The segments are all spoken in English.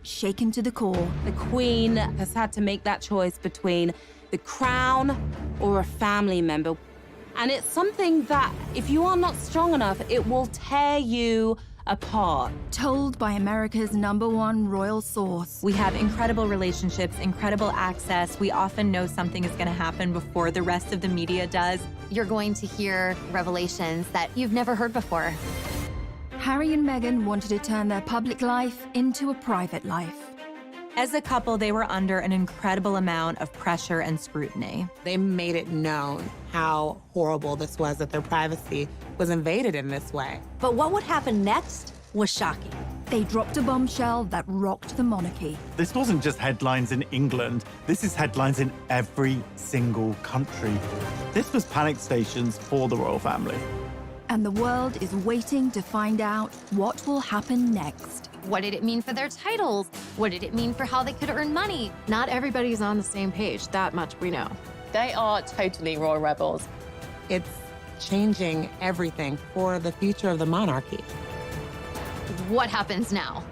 shaken to the core. The Queen has had to make that choice between the crown or a family member. And it's something that, if you are not strong enough, it will tear you apart. Told by America's #1 royal source. We have incredible relationships, incredible access. We often know something is going to happen before the rest of the media does. You're going to hear revelations that you've never heard before. Harry and Meghan wanted to turn their public life into a private life. As a couple, they were under an incredible amount of pressure and scrutiny. They made it known how horrible this was, that their privacy was invaded in this way. But what would happen next was shocking. They dropped a bombshell that rocked the monarchy. This wasn't just headlines in England. This is headlines in every single country. This was panic stations for the royal family. And the world is waiting to find out what will happen next. What did it mean for their titles? What did it mean for how they could earn money? Not everybody's on the same page, that much we know. They are totally royal rebels. It's changing everything for the future of the monarchy. What happens now?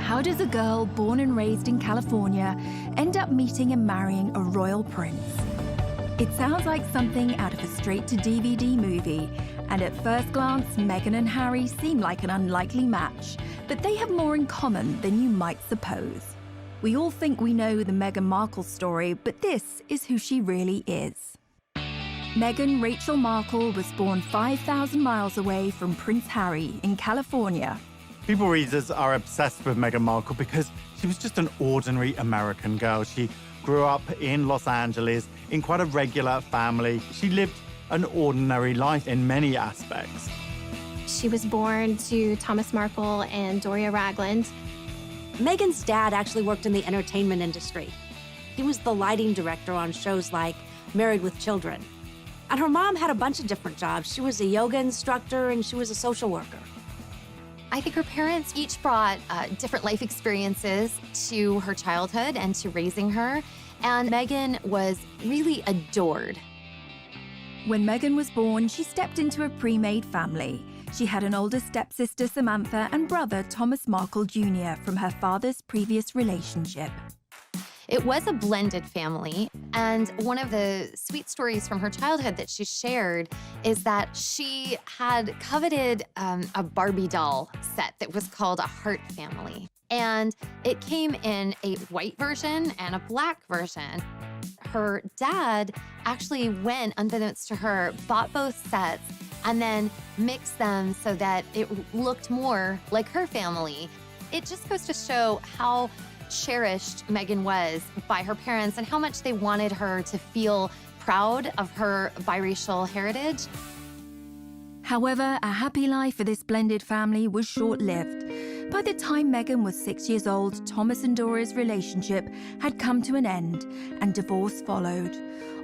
How does a girl born and raised in California end up meeting and marrying a royal prince? It sounds like something out of a straight-to-DVD movie, and at first glance, Meghan and Harry seem like an unlikely match, but they have more in common than you might suppose. We all think we know the Meghan Markle story, but this is who she really is. Meghan Rachel Markle was born 5,000 miles away from Prince Harry in California. People readers are obsessed with Meghan Markle because she was just an ordinary American girl. She grew up in Los Angeles in quite a regular family. She lived an ordinary life in many aspects. She was born to Thomas Markle and Doria Ragland. Meghan's dad actually worked in the entertainment industry. He was the lighting director on shows like Married with Children. And her mom had a bunch of different jobs. She was a yoga instructor and she was a social worker. I think her parents each brought different life experiences to her childhood and to raising her, and Meghan was really adored. When Meghan was born, she stepped into a pre-made family. She had an older stepsister, Samantha, and brother, Thomas Markle Jr., from her father's previous relationship. It was a blended family, and one of the sweet stories from her childhood that she shared is that she had coveted a Barbie doll set that was called a Heart Family. And it came in a white version and a black version. Her dad actually went, unbeknownst to her, bought both sets and then mixed them so that it looked more like her family. It just goes to show how cherished Meghan was by her parents and how much they wanted her to feel proud of her biracial heritage. However, a happy life for this blended family was short-lived. By the time Meghan was 6 years old, Thomas and Doria's relationship had come to an end and divorce followed,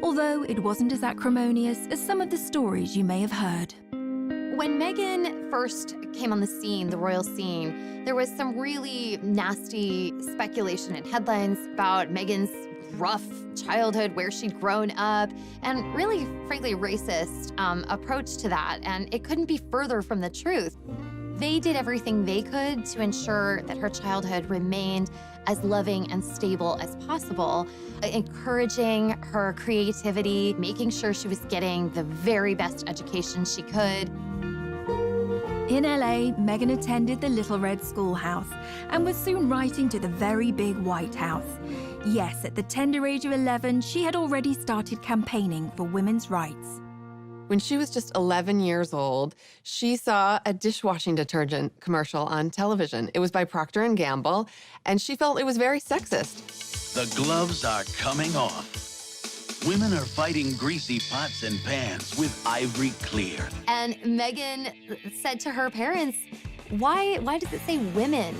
although it wasn't as acrimonious as some of the stories you may have heard. When Meghan first came on the scene, the royal scene, there was some really nasty speculation and headlines about Meghan's rough childhood, where she'd grown up, and really, frankly, racist approach to that. And it couldn't be further from the truth. They did everything they could to ensure that her childhood remained as loving and stable as possible, encouraging her creativity, making sure she was getting the very best education she could. In LA, Meghan attended the Little Red Schoolhouse and was soon writing to the very big White House. Yes, at the tender age of 11, she had already started campaigning for women's rights. When she was just 11 years old, she saw a dishwashing detergent commercial on television. It was by Procter & Gamble, and she felt it was very sexist. The gloves are coming off. Women are fighting greasy pots and pans with Ivory Clear. And Meghan said to her parents, why does it say women?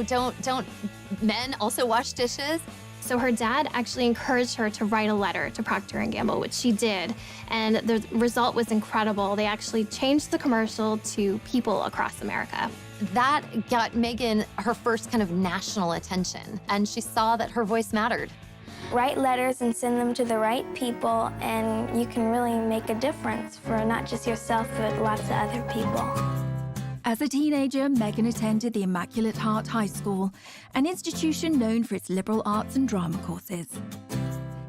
Don't men also wash dishes? So her dad actually encouraged her to write a letter to Procter & Gamble, which she did. And the result was incredible. They actually changed the commercial to people across America. that got Meghan her first kind of national attention, and she saw that her voice mattered. Write letters and send them to the right people, and you can really make a difference for not just yourself, but lots of other people. As a teenager, Meghan attended the Immaculate Heart High School, an institution known for its liberal arts and drama courses.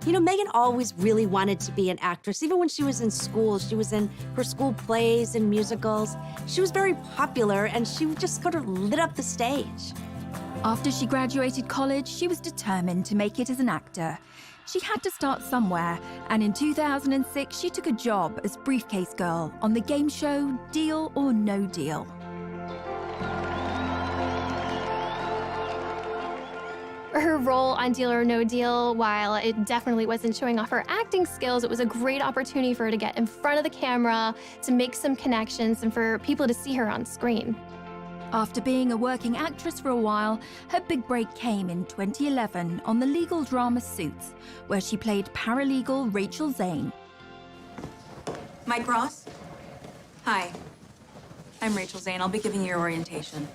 You know, Meghan always really wanted to be an actress. Even when she was in school, she was in her school plays and musicals. She was very popular, and she just sort of lit up the stage. After she graduated college, she was determined to make it as an actor. She had to start somewhere, and in 2006, she took a job as briefcase girl on the game show Deal or No Deal. Her role on Deal or No Deal, while it definitely wasn't showing off her acting skills, it was a great opportunity for her to get in front of the camera, to make some connections, and for people to see her on screen. After being a working actress for a while, her big break came in 2011 on the legal drama Suits, where she played paralegal Rachel Zane. Mike Ross? Hi. I'm Rachel Zane. I'll be giving you your orientation.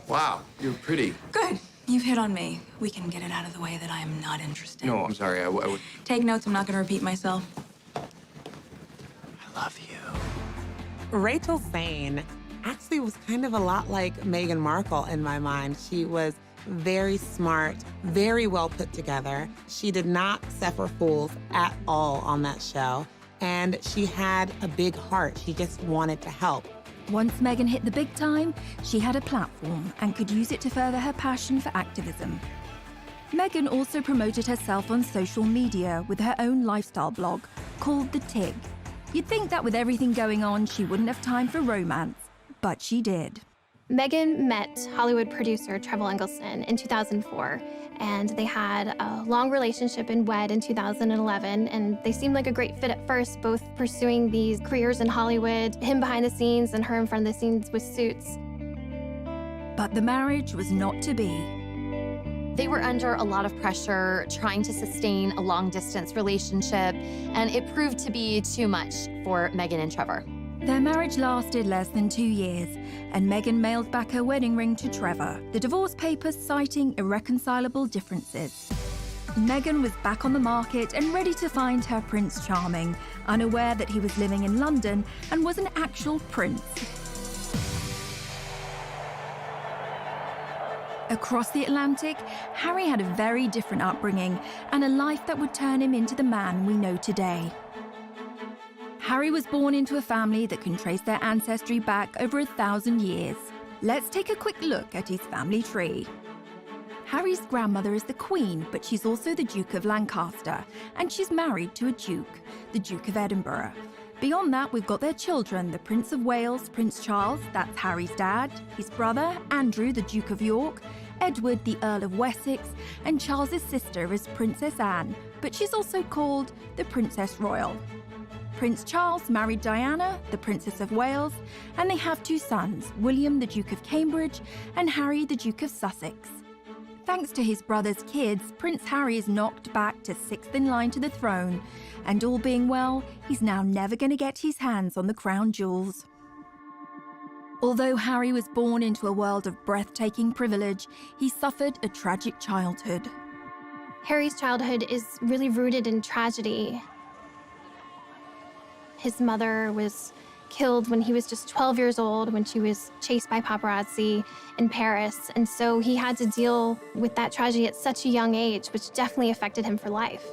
Wow, you're pretty. Good. You've hit on me. We can get it out of the way that I am not interested. No, I'm sorry. I would... Take notes. I'm not going to repeat myself. I love you. Rachel Zane actually was kind of a lot like Meghan Markle in my mind. She was very smart, very well put together. She did not suffer fools at all on that show. And she had a big heart. She just wanted to help. Once Meghan hit the big time, she had a platform and could use it to further her passion for activism. Meghan also promoted herself on social media with her own lifestyle blog called The Tig. You'd think that with everything going on, she wouldn't have time for romance, but she did. Meghan met Hollywood producer Trevor Engelson in 2004, and they had a long relationship and wed in 2011, and they seemed like a great fit at first, both pursuing these careers in Hollywood, him behind the scenes and her in front of the scenes with Suits. But the marriage was not to be. They were under a lot of pressure trying to sustain a long-distance relationship, and it proved to be too much for Meghan and Trevor. Their marriage lasted less than 2 years, and Meghan mailed back her wedding ring to Trevor, the divorce papers citing irreconcilable differences. Meghan was back on the market and ready to find her Prince Charming, unaware that he was living in London and was an actual prince. Across the Atlantic, Harry had a very different upbringing and a life that would turn him into the man we know today. Harry was born into a family that can trace their ancestry back over 1,000 years. Let's take a quick look at his family tree. Harry's grandmother is the Queen, but she's also the Duke of Lancaster, and she's married to a Duke, the Duke of Edinburgh. Beyond that, we've got their children, the Prince of Wales, Prince Charles, that's Harry's dad, his brother, Andrew, the Duke of York, Edward, the Earl of Wessex, and Charles's sister is Princess Anne, but she's also called the Princess Royal. Prince Charles married Diana, the Princess of Wales, and they have 2 sons, William, the Duke of Cambridge, and Harry, the Duke of Sussex. Thanks to his brother's kids, Prince Harry is knocked back to 6th in line to the throne, and all being well, he's now never going to get his hands on the crown jewels. Although Harry was born into a world of breathtaking privilege, he suffered a tragic childhood. Harry's childhood is really rooted in tragedy. His mother was killed when he was just 12 years old, when she was chased by paparazzi in Paris. And so he had to deal with that tragedy at such a young age, which definitely affected him for life.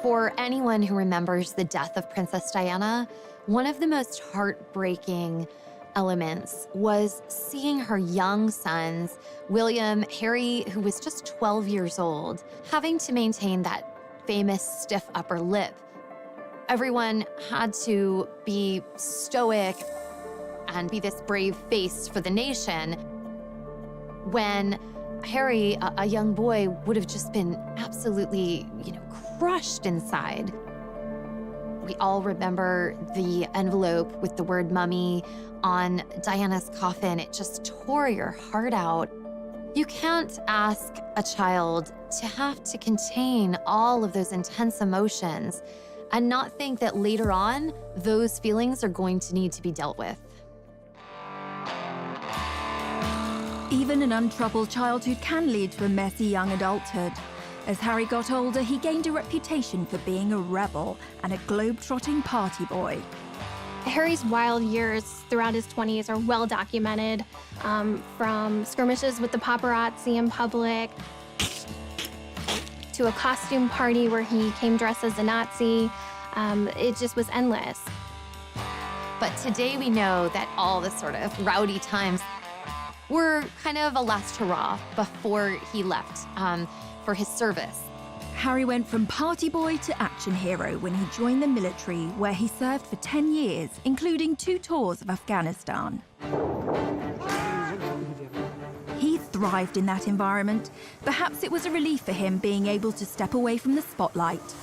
For anyone who remembers the death of Princess Diana, one of the most heartbreaking elements was seeing her young sons, William, Harry, who was just 12 years old, having to maintain that famous stiff upper lip. Everyone had to be stoic and be this brave face for the nation when Harry, a young boy, would have just been absolutely, crushed inside. We all remember the envelope with the word mummy on Diana's coffin. It just tore your heart out. You can't ask a child to have to contain all of those intense emotions and not think that later on, those feelings are going to need to be dealt with. Even an untroubled childhood can lead to a messy young adulthood. As Harry got older, he gained a reputation for being a rebel and a globe-trotting party boy. Harry's wild years throughout his 20s are well documented, from skirmishes with the paparazzi in public to a costume party where he came dressed as a Nazi. It just was endless. But today we know that all the sort of rowdy times were kind of a last hurrah before he left for his service. Harry went from party boy to action hero when he joined the military, where he served for 10 years, including 2 tours of Afghanistan. He thrived in that environment. Perhaps it was a relief for him being able to step away from the spotlight.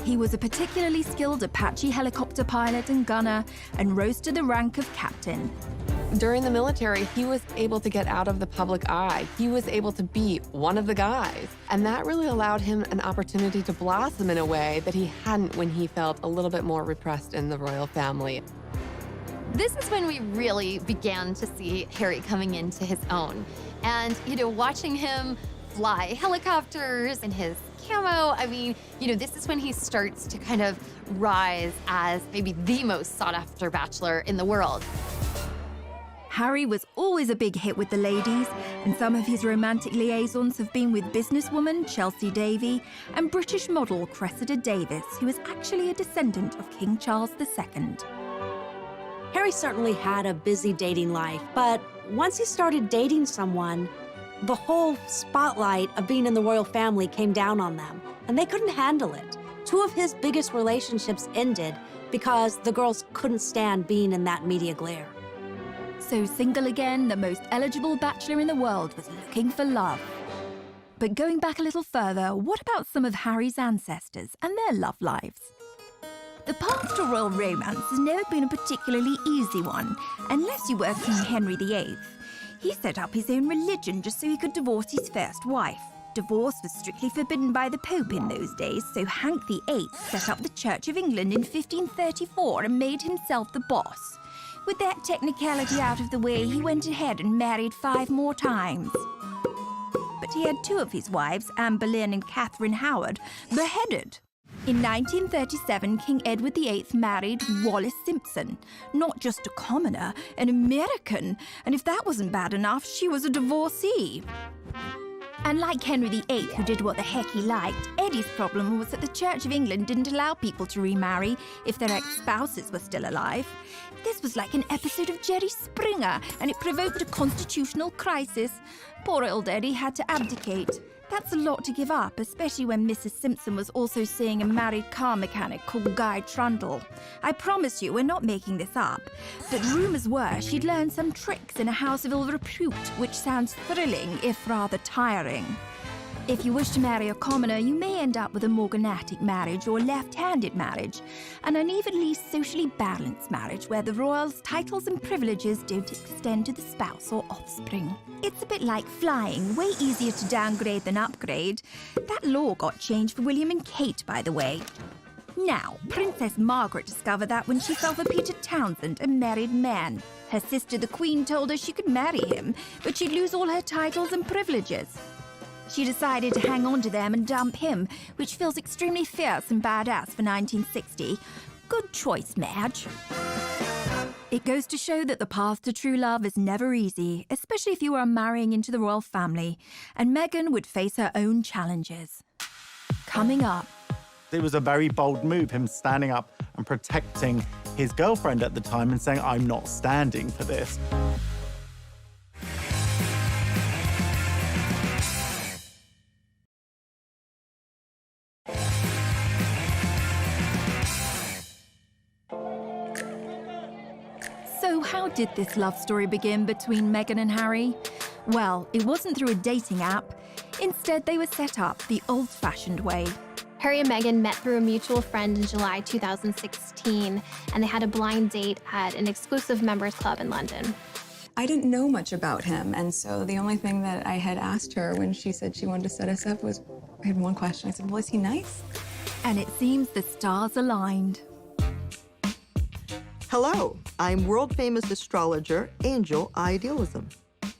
He was a particularly skilled Apache helicopter pilot and gunner and rose to the rank of captain. During the military, he was able to get out of the public eye. He was able to be one of the guys. And that really allowed him an opportunity to blossom in a way that he hadn't when he felt a little bit more repressed in the royal family. This is when we really began to see Harry coming into his own. And, watching him fly helicopters in his camo, this is when he starts to kind of rise as maybe the most sought-after bachelor in the world. Harry was always a big hit with the ladies, and some of his romantic liaisons have been with businesswoman Chelsea Davy and British model Cressida Davis, who is actually a descendant of King Charles II. Harry certainly had a busy dating life, but once he started dating someone, the whole spotlight of being in the royal family came down on them, and they couldn't handle it. 2 of his biggest relationships ended because the girls couldn't stand being in that media glare. So single again, the most eligible bachelor in the world was looking for love. But going back a little further, what about some of Harry's ancestors and their love lives? The path to royal romance has never been a particularly easy one, unless you were King Henry VIII. He set up his own religion just so he could divorce his first wife. Divorce was strictly forbidden by the Pope in those days, so Hank VIII set up the Church of England in 1534 and made himself the boss. With that technicality out of the way, he went ahead and married 5 more times. But he had 2 of his wives, Anne Boleyn and Catherine Howard, beheaded. In 1937, King Edward VIII married Wallis Simpson. Not just a commoner, an American. And if that wasn't bad enough, she was a divorcee. And like Henry VIII, who did what the heck he liked, Eddie's problem was that the Church of England didn't allow people to remarry if their ex-spouses were still alive. This was like an episode of Jerry Springer, and it provoked a constitutional crisis. Poor old Eddie had to abdicate. That's a lot to give up, especially when Mrs. Simpson was also seeing a married car mechanic called Guy Trundle. I promise you, we're not making this up. But rumours were she'd learned some tricks in a house of ill repute, which sounds thrilling, if rather tiring. If you wish to marry a commoner, you may end up with a morganatic marriage or left-handed marriage, an unevenly socially balanced marriage where the royals' titles and privileges don't extend to the spouse or offspring. It's a bit like flying, way easier to downgrade than upgrade. That law got changed for William and Kate, by the way. Now, Princess Margaret discovered that when she fell for Peter Townsend, a married man. Her sister, the Queen, told her she could marry him, but she'd lose all her titles and privileges. She decided to hang on to them and dump him, which feels extremely fierce and badass for 1960. Good choice, Madge. It goes to show that the path to true love is never easy, especially if you are marrying into the royal family, and Meghan would face her own challenges. Coming up. It was a very bold move, him standing up and protecting his girlfriend at the time and saying, I'm not standing for this. So how did this love story begin between Meghan and Harry? Well, it wasn't through a dating app. Instead, they were set up the old-fashioned way. Harry and Meghan met through a mutual friend in July 2016, and they had a blind date at an exclusive members club in London. I didn't know much about him, and so the only thing that I had asked her when she said she wanted to set us up was, I had one question. I said, well, is he nice? And it seems the stars aligned. Hello, I'm world-famous astrologer Angel Idealism.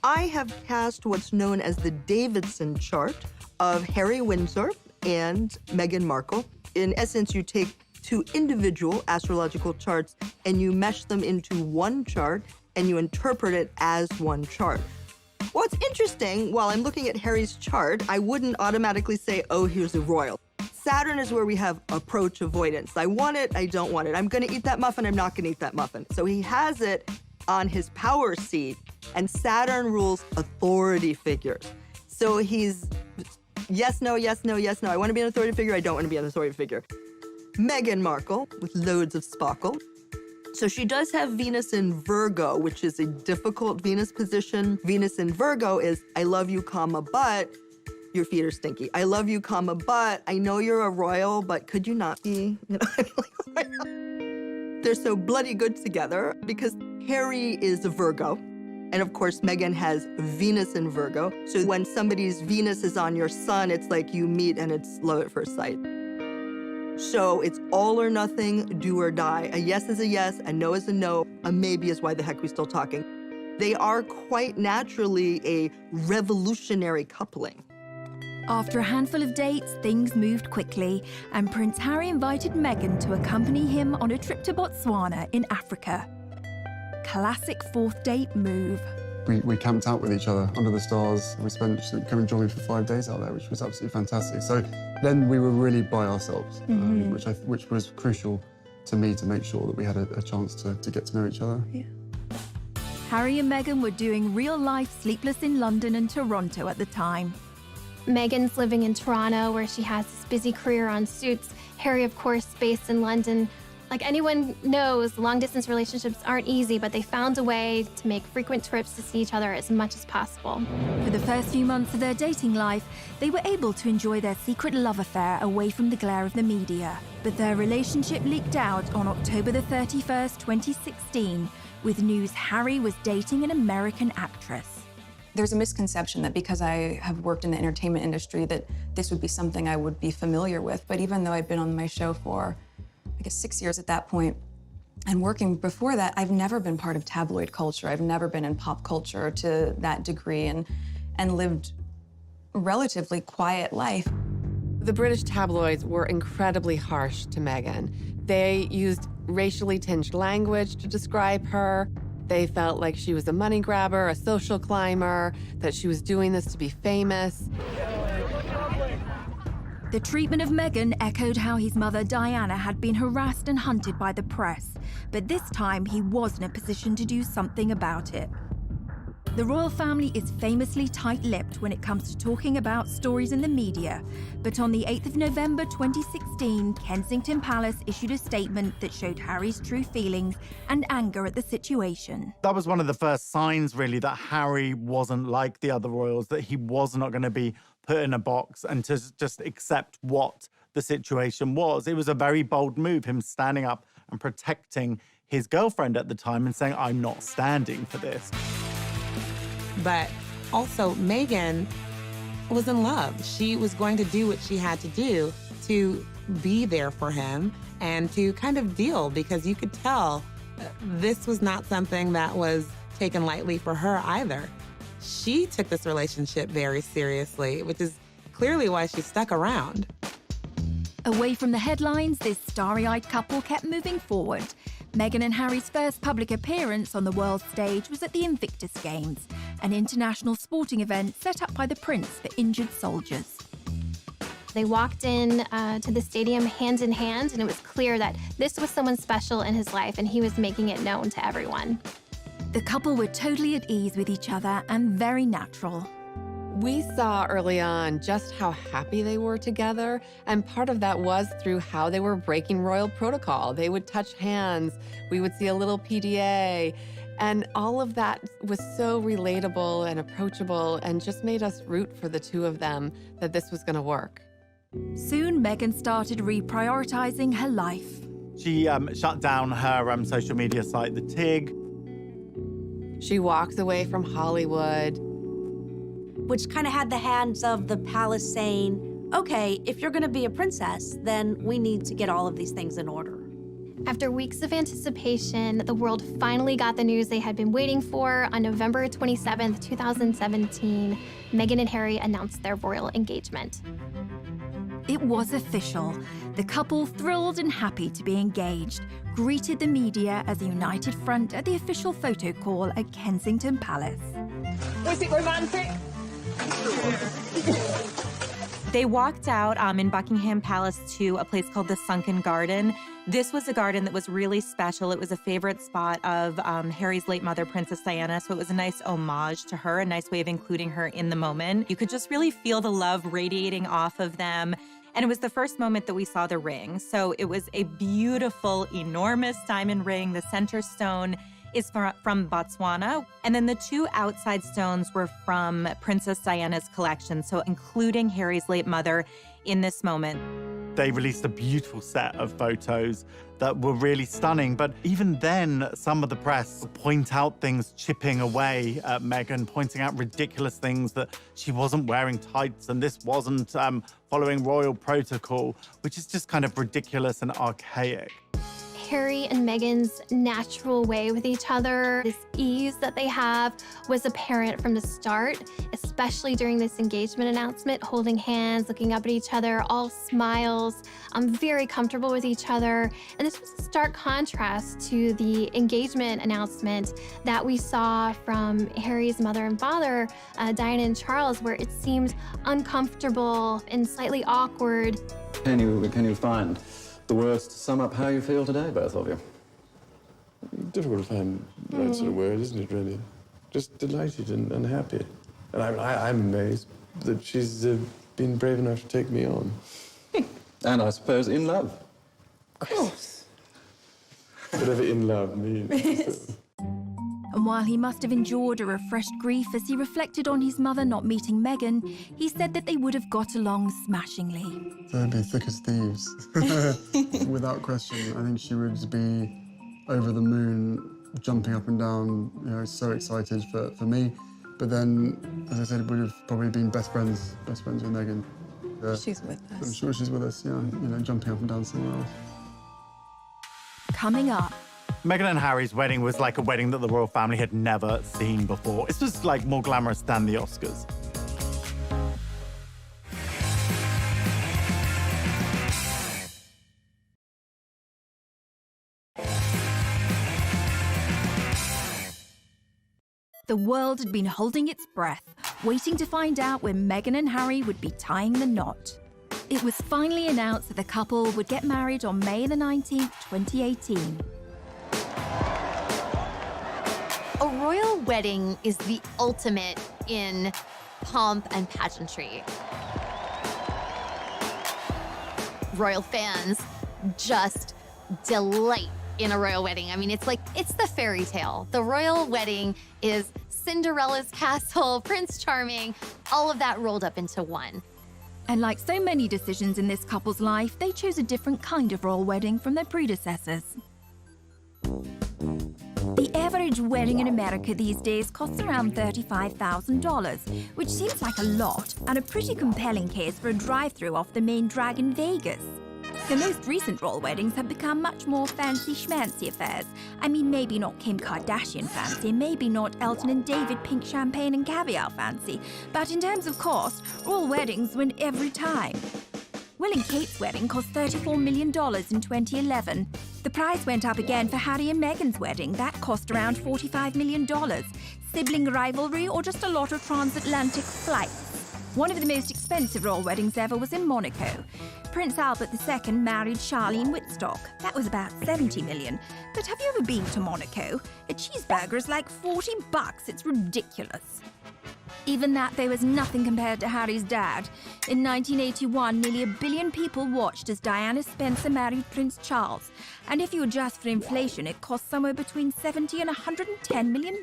I have cast what's known as the Davidson chart of Harry Windsor and Meghan Markle. In essence, you take two individual astrological charts and you mesh them into one chart and you interpret it as one chart. What's interesting, while I'm looking at Harry's chart, I wouldn't automatically say, oh, here's a royal. Saturn is where we have approach avoidance. I want it, I don't want it. I'm gonna eat that muffin, I'm not gonna eat that muffin. So he has it on his power seat, and Saturn rules authority figures. So he's yes, no, yes, no, yes, no. I wanna be an authority figure, I don't wanna be an authority figure. Meghan Markle, with loads of sparkle. So she does have Venus in Virgo, which is a difficult Venus position. Venus in Virgo is, I love you, comma, but your feet are stinky. I love you, comma, but I know you're a royal, but could you not be? You know, they're so bloody good together because Harry is a Virgo. And of course, Meghan has Venus in Virgo. So when somebody's Venus is on your sun, it's like you meet and it's love at first sight. So it's all or nothing, do or die. A yes is a yes, a no is a no, a maybe is why the heck we still talking. They are quite naturally a revolutionary coupling. After a handful of dates, things moved quickly, and Prince Harry invited Meghan to accompany him on a trip to Botswana in Africa. Classic fourth date move. We camped out with each other under the stars. We spent coming join me for 5 days out there, which was absolutely fantastic. So then we were really by ourselves, which was crucial to me to make sure that we had a chance to get to know each other. Yeah. Harry and Meghan were doing real-life Sleepless in London and Toronto at the time. Meghan's living in Toronto, where she has this busy career on Suits. Harry, of course, based in London. Like anyone knows, long-distance relationships aren't easy, but they found a way to make frequent trips to see each other as much as possible. For the first few months of their dating life, they were able to enjoy their secret love affair away from the glare of the media. But their relationship leaked out on October the 31st, 2016, with news Harry was dating an American actress. There's a misconception that because I have worked in the entertainment industry that this would be something I would be familiar with. But even though I've been on my show for, I guess, 6 years at that point, and working before that, I've never been part of tabloid culture. I've never been in pop culture to that degree and lived a relatively quiet life. The British tabloids were incredibly harsh to Meghan. They used racially tinged language to describe her. They felt like she was a money grabber, a social climber, that she was doing this to be famous. The treatment of Meghan echoed how his mother Diana had been harassed and hunted by the press, but this time he was in a position to do something about it. The royal family is famously tight-lipped when it comes to talking about stories in the media, but on the 8th of November 2016, Kensington Palace issued a statement that showed Harry's true feelings and anger at the situation. That was one of the first signs, really, that Harry wasn't like the other royals, that he was not going to be put in a box and to just accept what the situation was. It was a very bold move, him standing up and protecting his girlfriend at the time and saying, I'm not standing for this. But also, Meghan was in love. She was going to do what she had to do to be there for him and to kind of deal, because you could tell this was not something that was taken lightly for her either. She took this relationship very seriously, which is clearly why she stuck around. Away from the headlines, this starry-eyed couple kept moving forward. Meghan and Harry's first public appearance on the world stage was at the Invictus Games, an international sporting event set up by the Prince for injured soldiers. They walked in to the stadium hand in hand, and it was clear that this was someone special in his life, and he was making it known to everyone. The couple were totally at ease with each other and very natural. We saw early on just how happy they were together, and part of that was through how they were breaking royal protocol. They would touch hands, we would see a little PDA, and all of that was so relatable and approachable and just made us root for the two of them that this was gonna work. Soon, Meghan started reprioritizing her life. She shut down her social media site, The Tig. She walks away from Hollywood. Which kind of had the hands of the palace saying, okay, if you're gonna be a princess, then we need to get all of these things in order. After weeks of anticipation, the world finally got the news they had been waiting for. On November 27th, 2017, Meghan and Harry announced their royal engagement. It was official. The couple, thrilled and happy to be engaged, greeted the media as a united front at the official photo call at Kensington Palace. Was it romantic? They walked out in Buckingham Palace to a place called the Sunken Garden. This was a garden that was really special. It was a favorite spot of Harry's late mother, Princess Diana, so it was a nice homage to her, a nice way of including her in the moment. You could just really feel the love radiating off of them. And it was the first moment that we saw the ring. So it was a beautiful, enormous diamond ring. The center stone is from Botswana. And then the two outside stones were from Princess Diana's collection, so including Harry's late mother in this moment. They released a beautiful set of photos that were really stunning, but even then, some of the press point out things chipping away at Meghan, pointing out ridiculous things, that she wasn't wearing tights and this wasn't following royal protocol, which is just kind of ridiculous and archaic. Harry and Meghan's natural way with each other, this ease that they have, was apparent from the start, especially during this engagement announcement, holding hands, looking up at each other, all smiles, very comfortable with each other. And this was a stark contrast to the engagement announcement that we saw from Harry's mother and father, Diana and Charles, where it seemed uncomfortable and slightly awkward. Can you find the words to sum up how you feel today, both of you? Difficult to find the right sort of word, isn't it, really? Just delighted and happy. And I'm amazed that she's been brave enough to take me on. And I suppose in love. Of course. Whatever in love means. And while he must have endured a refreshed grief as he reflected on his mother not meeting Meghan, he said that they would have got along smashingly. They'd be thick as thieves, without question. I think she would be over the moon, jumping up and down, you know, so excited for me. But then, as I said, would have probably been best friends with Meghan. She's with us. I'm sure she's with us, yeah, you know, jumping up and down somewhere else. Coming up, Meghan and Harry's wedding was like a wedding that the royal family had never seen before. This was like more glamorous than the Oscars. the world had been holding its breath, waiting to find out when Meghan and Harry would be tying the knot. It was finally announced that the couple would get married on May the 19th, 2018. A royal wedding is the ultimate in pomp and pageantry. Royal fans just delight in a royal wedding. I mean, it's the fairy tale. The royal wedding is Cinderella's castle, Prince Charming, all of that rolled up into one. And like so many decisions in this couple's life, they chose a different kind of royal wedding from their predecessors. The average wedding in America these days costs around $35,000, which seems like a lot, and a pretty compelling case for a drive-through off the main drag in Vegas. The most recent royal weddings have become much more fancy-schmancy affairs. I mean, maybe not Kim Kardashian fancy, maybe not Elton and David pink champagne and caviar fancy, but in terms of cost, royal weddings win every time. Will and Kate's wedding cost $34 million in 2011. The price went up again for Harry and Meghan's wedding. That cost around $45 million. Sibling rivalry or just a lot of transatlantic flights? One of the most expensive royal weddings ever was in Monaco. Prince Albert II married Charlene Whitstock. That was about $70 million. But have you ever been to Monaco? A cheeseburger is like $40. It's ridiculous. Even that, though, was nothing compared to Harry's dad. In 1981, nearly 1 billion people watched as Diana Spencer married Prince Charles. And if you adjust for inflation, it cost somewhere between $70 and $110 million.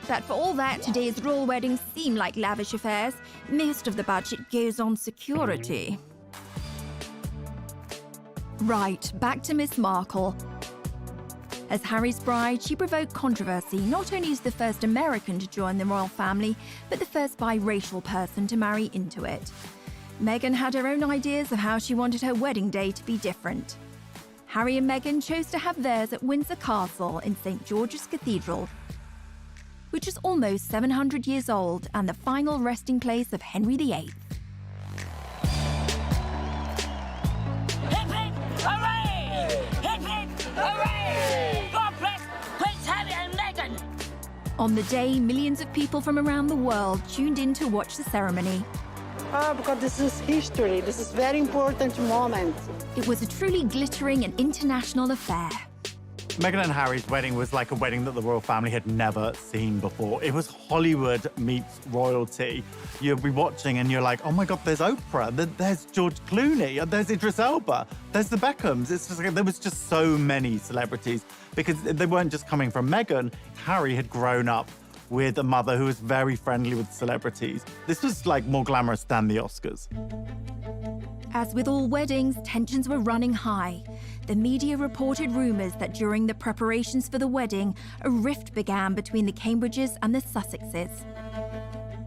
But for all that, today's royal weddings seem like lavish affairs. Most of the budget goes on security. Right, back to Miss Markle. As Harry's bride, she provoked controversy not only as the first American to join the royal family, but the first biracial person to marry into it. Meghan had her own ideas of how she wanted her wedding day to be different. Harry and Meghan chose to have theirs at Windsor Castle in St. George's Cathedral, which is almost 700 years old and the final resting place of Henry VIII. Hip hip hooray! Hip hip hooray! God bless Prince Harry and Meghan! On the day, millions of people from around the world tuned in to watch the ceremony. Because this is history. This is very important moment. It was a truly glittering and international affair. Meghan and Harry's wedding was like a wedding that the royal family had never seen before. It was Hollywood meets royalty. You'll be watching and you're like, oh my God, there's Oprah, there's George Clooney, there's Idris Elba, there's the Beckhams. It's just like, there was just so many celebrities because they weren't just coming from Meghan. Harry had grown up with a mother who was very friendly with celebrities. This was like more glamorous than the Oscars. As with all weddings, tensions were running high. The media reported rumours that during the preparations for the wedding, a rift began between the Cambridges and the Sussexes.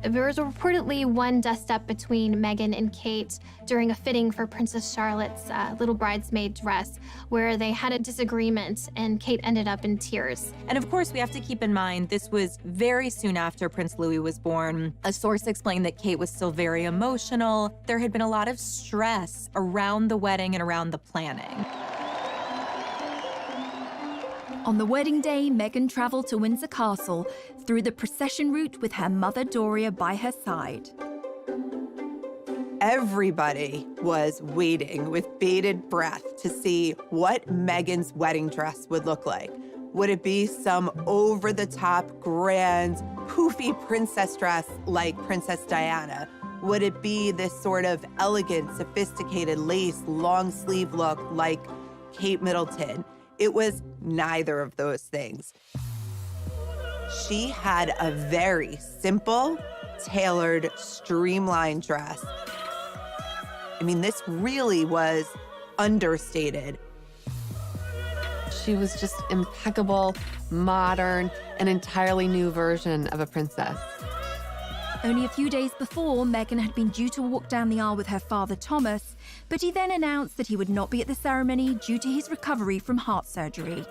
There was reportedly one dust-up between Meghan and Kate during a fitting for Princess Charlotte's little bridesmaid dress, where they had a disagreement and Kate ended up in tears. And of course, we have to keep in mind, this was very soon after Prince Louis was born. A source explained that Kate was still very emotional. There had been a lot of stress around the wedding and around the planning. On the wedding day, Meghan travelled to Windsor Castle through the procession route with her mother Doria by her side. Everybody was waiting with bated breath to see what Meghan's wedding dress would look like. Would it be some over-the-top, grand, poofy princess dress like Princess Diana? Would it be this sort of elegant, sophisticated lace, long-sleeve look like Kate Middleton? It was neither of those things. She had a very simple, tailored, streamlined dress. I mean, this really was understated. She was just impeccable, modern, an entirely new version of a princess. Only a few days before, Meghan had been due to walk down the aisle with her father Thomas, but he then announced that he would not be at the ceremony due to his recovery from heart surgery.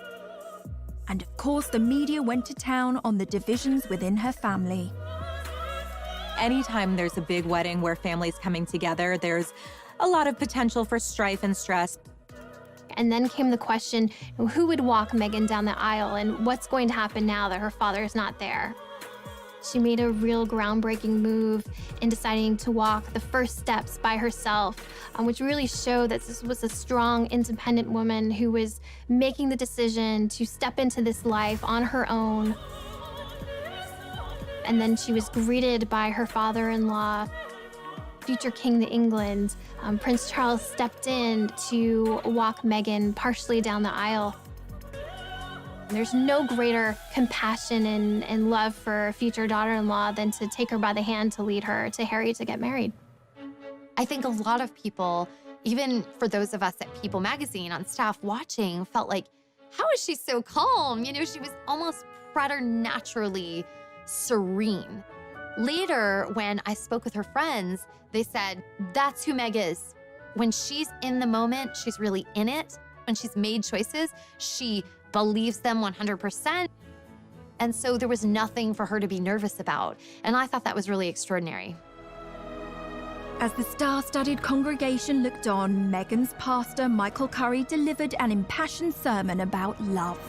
And of course, the media went to town on the divisions within her family. Anytime there's a big wedding where families coming together, there's a lot of potential for strife and stress. And then came the question, who would walk Meghan down the aisle and what's going to happen now that her father is not there? She made a real groundbreaking move in deciding to walk the first steps by herself, which really showed that this was a strong, independent woman who was making the decision to step into this life on her own. And then she was greeted by her father-in-law, future King of England. Prince Charles stepped in to walk Meghan partially down the aisle. There's no greater compassion and love for a future daughter-in-law than to take her by the hand to lead her to Harry to get married. I think a lot of people, even for those of us at People Magazine on staff watching, felt like, how is she so calm? You know, she was almost preternaturally serene. Later, when I spoke with her friends, they said, that's who Meg is. When she's in the moment, she's really in it. When she's made choices, she believes them 100%. And so there was nothing for her to be nervous about. And I thought that was really extraordinary. As the star-studded congregation looked on, Meghan's pastor, Michael Curry, delivered an impassioned sermon about love.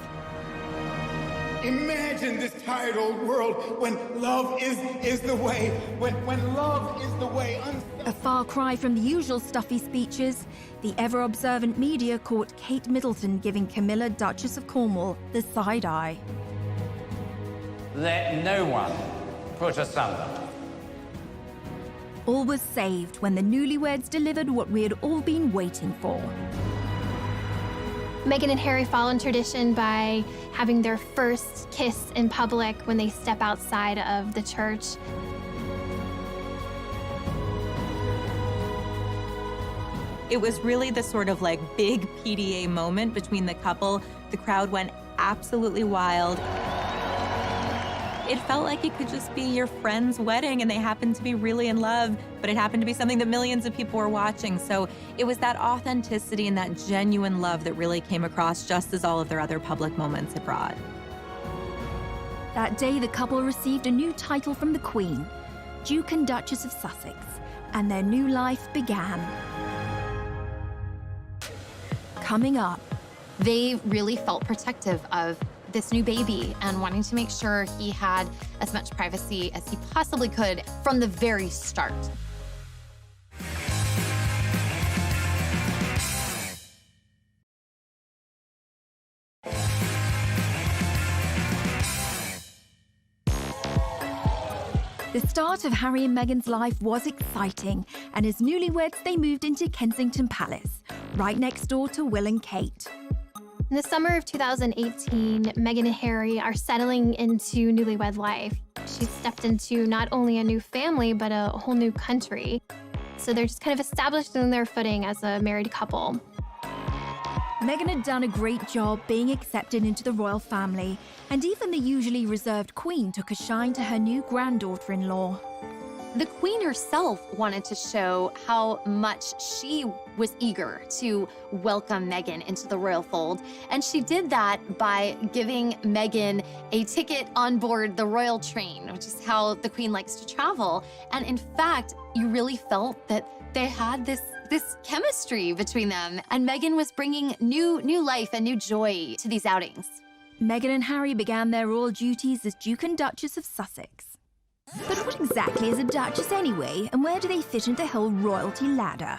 Imagine this tired old world when love is the way, when love is the way. A far cry from the usual stuffy speeches, the ever-observant media caught Kate Middleton giving Camilla, Duchess of Cornwall, the side eye. Let no one put asunder. All was saved when the newlyweds delivered what we had all been waiting for. Meghan and Harry follow tradition by having their first kiss in public when they step outside of the church. It was really the sort of like big PDA moment between the couple. The crowd went absolutely wild. It felt like it could just be your friend's wedding and they happened to be really in love, but it happened to be something that millions of people were watching. So it was that authenticity and that genuine love that really came across, just as all of their other public moments had brought. That day, the couple received a new title from the Queen, Duke and Duchess of Sussex, and their new life began. Coming up, they really felt protective of this new baby and wanting to make sure he had as much privacy as he possibly could from the very start. The start of Harry and Meghan's life was exciting, and as newlyweds, they moved into Kensington Palace, right next door to Will and Kate. In the summer of 2018, Meghan and Harry are settling into newlywed life. She's stepped into not only a new family, but a whole new country. So they're just kind of established in their footing as a married couple. Meghan had done a great job being accepted into the royal family, and even the usually reserved Queen took a shine to her new granddaughter-in-law. The Queen herself wanted to show how much she was eager to welcome Meghan into the royal fold, and she did that by giving Meghan a ticket on board the royal train, which is how the Queen likes to travel. And in fact, you really felt that they had this chemistry between them, and Meghan was bringing new life and new joy to these outings. Meghan and Harry began their royal duties as Duke and Duchess of Sussex. But what exactly is a duchess anyway, and where do they fit into the whole royalty ladder?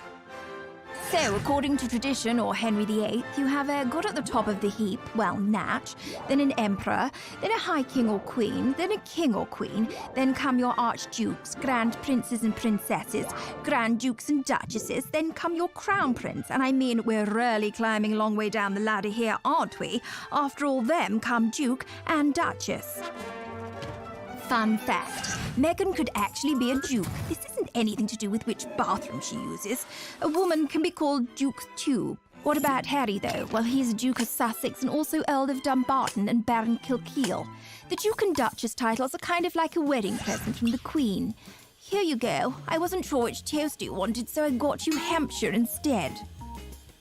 So, according to tradition, or Henry VIII, you have a god at the top of the heap, well, Natch, then an emperor, then a high king or queen, then a king or queen, then come your archdukes, grand princes and princesses, grand dukes and duchesses, then come your crown prince, and I mean, we're really climbing a long way down the ladder here, aren't we? After all them come duke and duchess. Fun fact, Meghan could actually be a duke. This isn't anything to do with which bathroom she uses. A woman can be called Duke too. What about Harry, though? Well, he's Duke of Sussex and also Earl of Dumbarton and Baron Kilkeel. The Duke and Duchess titles are kind of like a wedding present from the Queen. Here you go. I wasn't sure which toast you wanted, so I got you Hampshire instead.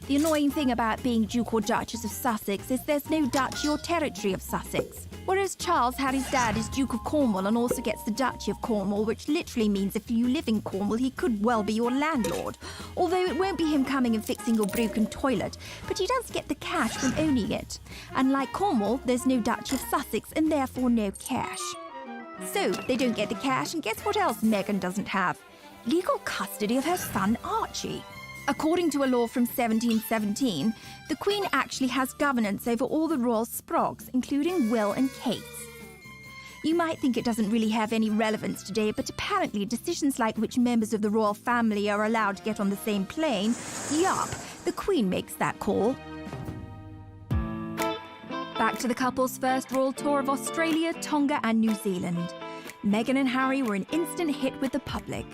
The annoying thing about being Duke or Duchess of Sussex is there's no duchy or territory of Sussex. Whereas Charles, Harry's dad, is Duke of Cornwall and also gets the Duchy of Cornwall, which literally means if you live in Cornwall, he could well be your landlord. Although it won't be him coming and fixing your broken toilet, but he does get the cash from owning it. And like Cornwall, there's no Duchy of Sussex and therefore no cash. So they don't get the cash, and guess what else Meghan doesn't have? Legal custody of her son Archie. According to a law from 1717, the Queen actually has governance over all the royal sprogs, including Will and Kate's. You might think it doesn't really have any relevance today, but apparently decisions like which members of the royal family are allowed to get on the same plane, yup, the Queen makes that call. Back to the couple's first royal tour of Australia, Tonga and New Zealand. Meghan and Harry were an instant hit with the public.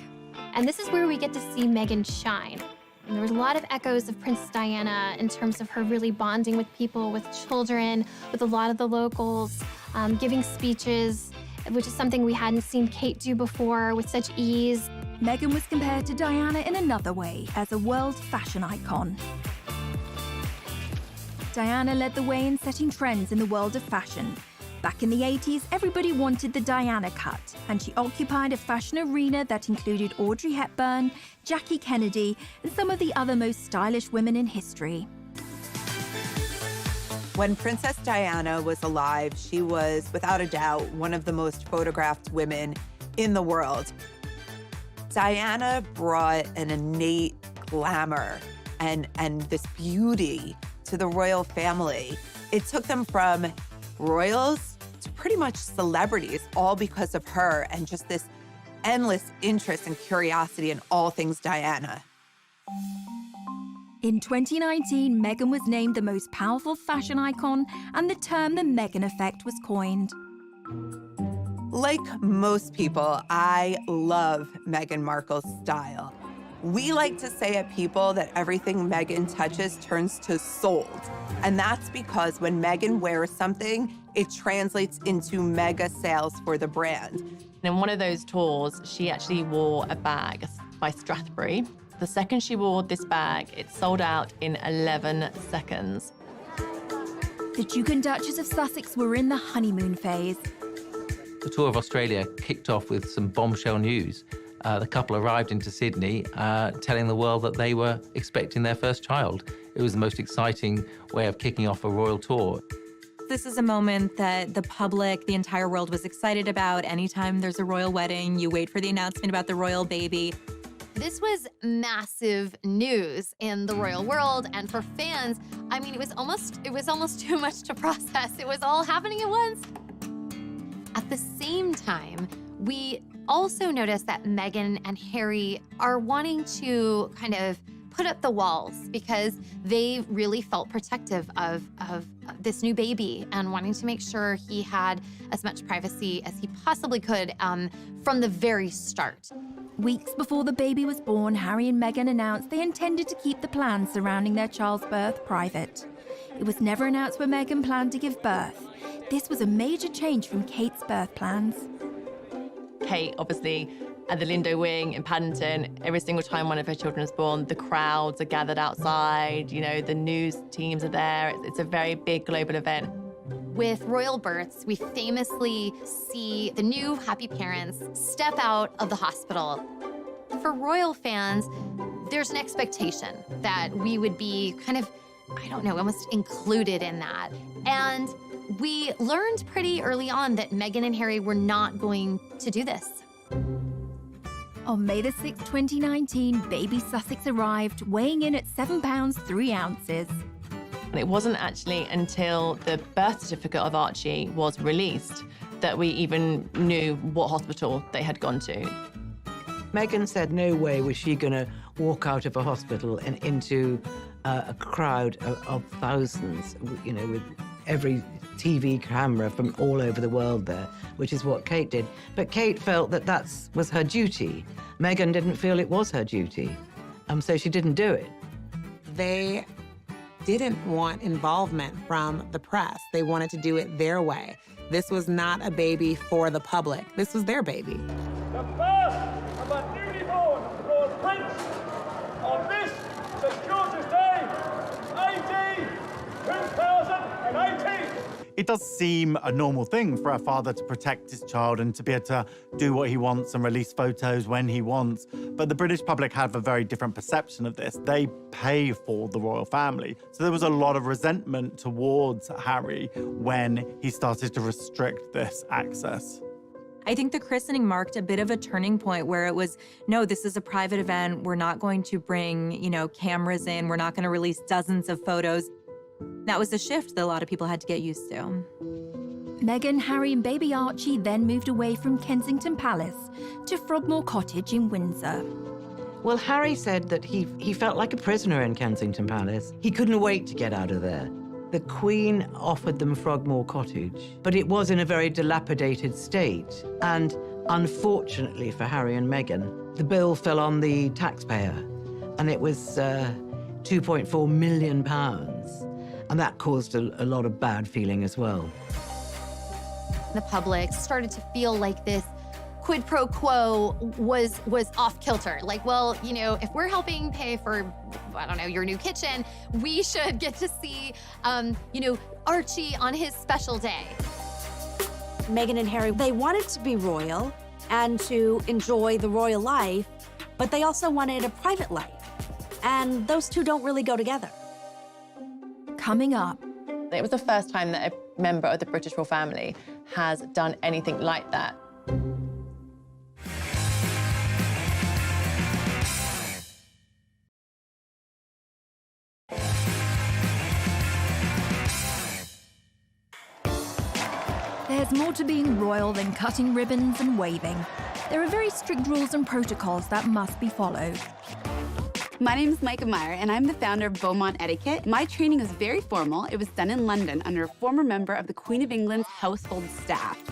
And this is where we get to see Meghan shine. And there was a lot of echoes of Princess Diana in terms of her really bonding with people, with children, with a lot of the locals, giving speeches, which is something we hadn't seen Kate do before with such ease. Meghan was compared to Diana in another way, as a world fashion icon. Diana led the way in setting trends in the world of fashion. Back in the 80s, everybody wanted the Diana cut, and she occupied a fashion arena that included Audrey Hepburn, Jackie Kennedy, and some of the other most stylish women in history. When Princess Diana was alive, she was, without a doubt, one of the most photographed women in the world. Diana brought an innate glamour and this beauty to the royal family. It took them from royals to pretty much celebrities, all because of her and just this endless interest and curiosity in all things Diana. In 2019, Meghan was named the most powerful fashion icon, and the term the Meghan effect was coined. Like most people, I love Meghan Markle's style. We like to say at People that everything Meghan touches turns to sold. And that's because when Meghan wears something, it translates into mega sales for the brand. In one of those tours, she actually wore a bag by Strathbury. The second she wore this bag, it sold out in 11 seconds. The Duke and Duchess of Sussex were in the honeymoon phase. The tour of Australia kicked off with some bombshell news. The couple arrived into Sydney telling the world that they were expecting their first child. It was the most exciting way of kicking off a royal tour. This is a moment that the public, the entire world was excited about. Anytime there's a royal wedding, you wait for the announcement about the royal baby. This was massive news in the royal world, and for fans, I mean, it was almost too much to process. It was all happening at once. At the same time, we also noticed that Meghan and Harry are wanting to kind of put up the walls because they really felt protective of this new baby and wanting to make sure he had as much privacy as he possibly could from the very start. Weeks before the baby was born, Harry and Meghan announced they intended to keep the plans surrounding their child's birth private. It was never announced when Meghan planned to give birth. This was a major change from Kate's birth plans. Kate, obviously, at the Lindo Wing in Paddington, every single time one of her children is born, the crowds are gathered outside, you know, the news teams are there. It's a very big global event. With royal births, we famously see the new happy parents step out of the hospital. For royal fans, there's an expectation that we would be kind of, I don't know, almost included in that. And we learned pretty early on that Meghan and Harry were not going to do this. On May the 6th, 2019, baby Sussex arrived, weighing in at 7 pounds 3 ounces. And it wasn't actually until the birth certificate of Archie was released that we even knew what hospital they had gone to. Meghan said no way was she going to walk out of a hospital and into a crowd of thousands, you know, with every TV camera from all over the world there, which is what Kate did. But Kate felt that that was her duty. Meghan didn't feel it was her duty, so she didn't do it. They didn't want involvement from the press. They wanted to do it their way. This was not a baby for the public. This was their baby. The birth of a newly born Lord Prince on this, St. George's Day, AD 2018. It does seem a normal thing for a father to protect his child and to be able to do what he wants and release photos when he wants. But the British public have a very different perception of this. They pay for the royal family. So there was a lot of resentment towards Harry when he started to restrict this access. I think the christening marked a bit of a turning point where it was, no, this is a private event. We're not going to bring, you know, cameras in. We're not going to release dozens of photos. That was a shift that a lot of people had to get used to. Meghan, Harry and baby Archie then moved away from Kensington Palace to Frogmore Cottage in Windsor. Well, Harry said that he felt like a prisoner in Kensington Palace. He couldn't wait to get out of there. The Queen offered them Frogmore Cottage, but it was in a very dilapidated state. And unfortunately for Harry and Meghan, the bill fell on the taxpayer, and it was £2.4 million. And that caused a lot of bad feeling as well. The public started to feel like this quid pro quo was off kilter. Like, well, you know, if we're helping pay for, I don't know, your new kitchen, we should get to see, you know, Archie on his special day. Meghan and Harry, they wanted to be royal and to enjoy the royal life, but they also wanted a private life. And those two don't really go together. Coming up. It was the first time that a member of the British royal family has done anything like that. There's more to being royal than cutting ribbons and waving. There are very strict rules and protocols that must be followed. My name is Micah Meyer, and I'm the founder of Beaumont Etiquette. My training was very formal. It was done in London under a former member of the Queen of England's household staff.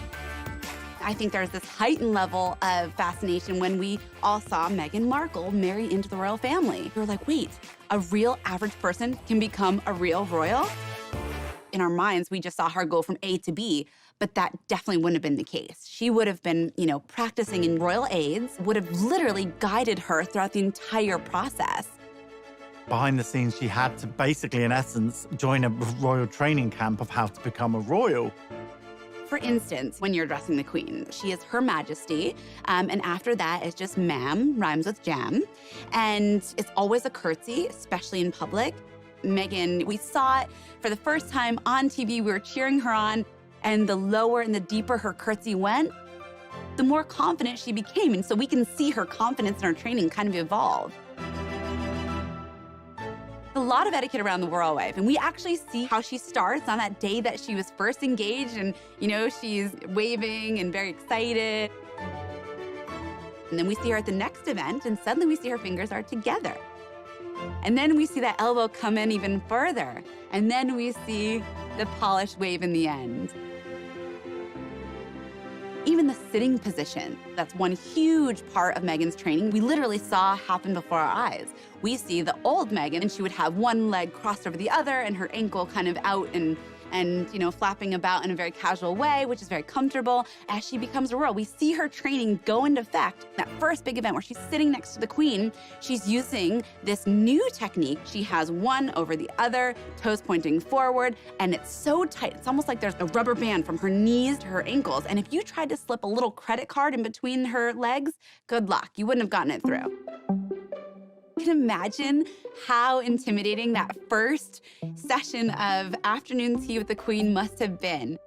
I think there's this heightened level of fascination when we all saw Meghan Markle marry into the royal family. We were like, wait, a real average person can become a real royal? In our minds, we just saw her go from A to B, but that definitely wouldn't have been the case. She would have been, practicing in royal aids, would have literally guided her throughout the entire process. Behind the scenes, she had to basically, in essence, join a royal training camp of how to become a royal. For instance, when you're addressing the Queen, she is Her Majesty, and after that it's just ma'am, rhymes with jam. And it's always a curtsy, especially in public. Meghan, we saw it for the first time on TV, we were cheering her on, and the lower and the deeper her curtsy went, the more confident she became. And so we can see her confidence in her training kind of evolve. A lot of etiquette around the royal wife, and we actually see how she starts on that day that she was first engaged, and she's waving and very excited. And then we see her at the next event, and suddenly we see her fingers are together. And then we see that elbow come in even further, and then we see the polished wave in the end. Even the sitting position, that's one huge part of Meghan's training, we literally saw happen before our eyes. We see the old Meghan, and she would have one leg crossed over the other and her ankle kind of out and flapping about in a very casual way, which is very comfortable. As she becomes a royal, we see her training go into effect. That first big event where she's sitting next to the Queen, she's using this new technique. She has one over the other, toes pointing forward, and it's so tight. It's almost like there's a rubber band from her knees to her ankles. And if you tried to slip a little credit card in between her legs, good luck. You wouldn't have gotten it through. You can imagine how intimidating that first session of afternoon tea with the Queen must have been.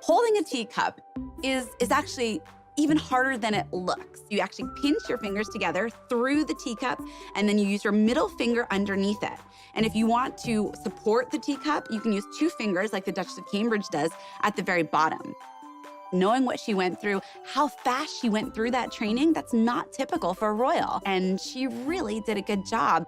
Holding a teacup is actually even harder than it looks. You actually pinch your fingers together through the teacup, and then you use your middle finger underneath it. And if you want to support the teacup, you can use 2 fingers like the Duchess of Cambridge does at the very bottom. Knowing what she went through, how fast she went through that training, that's not typical for a royal. And she really did a good job.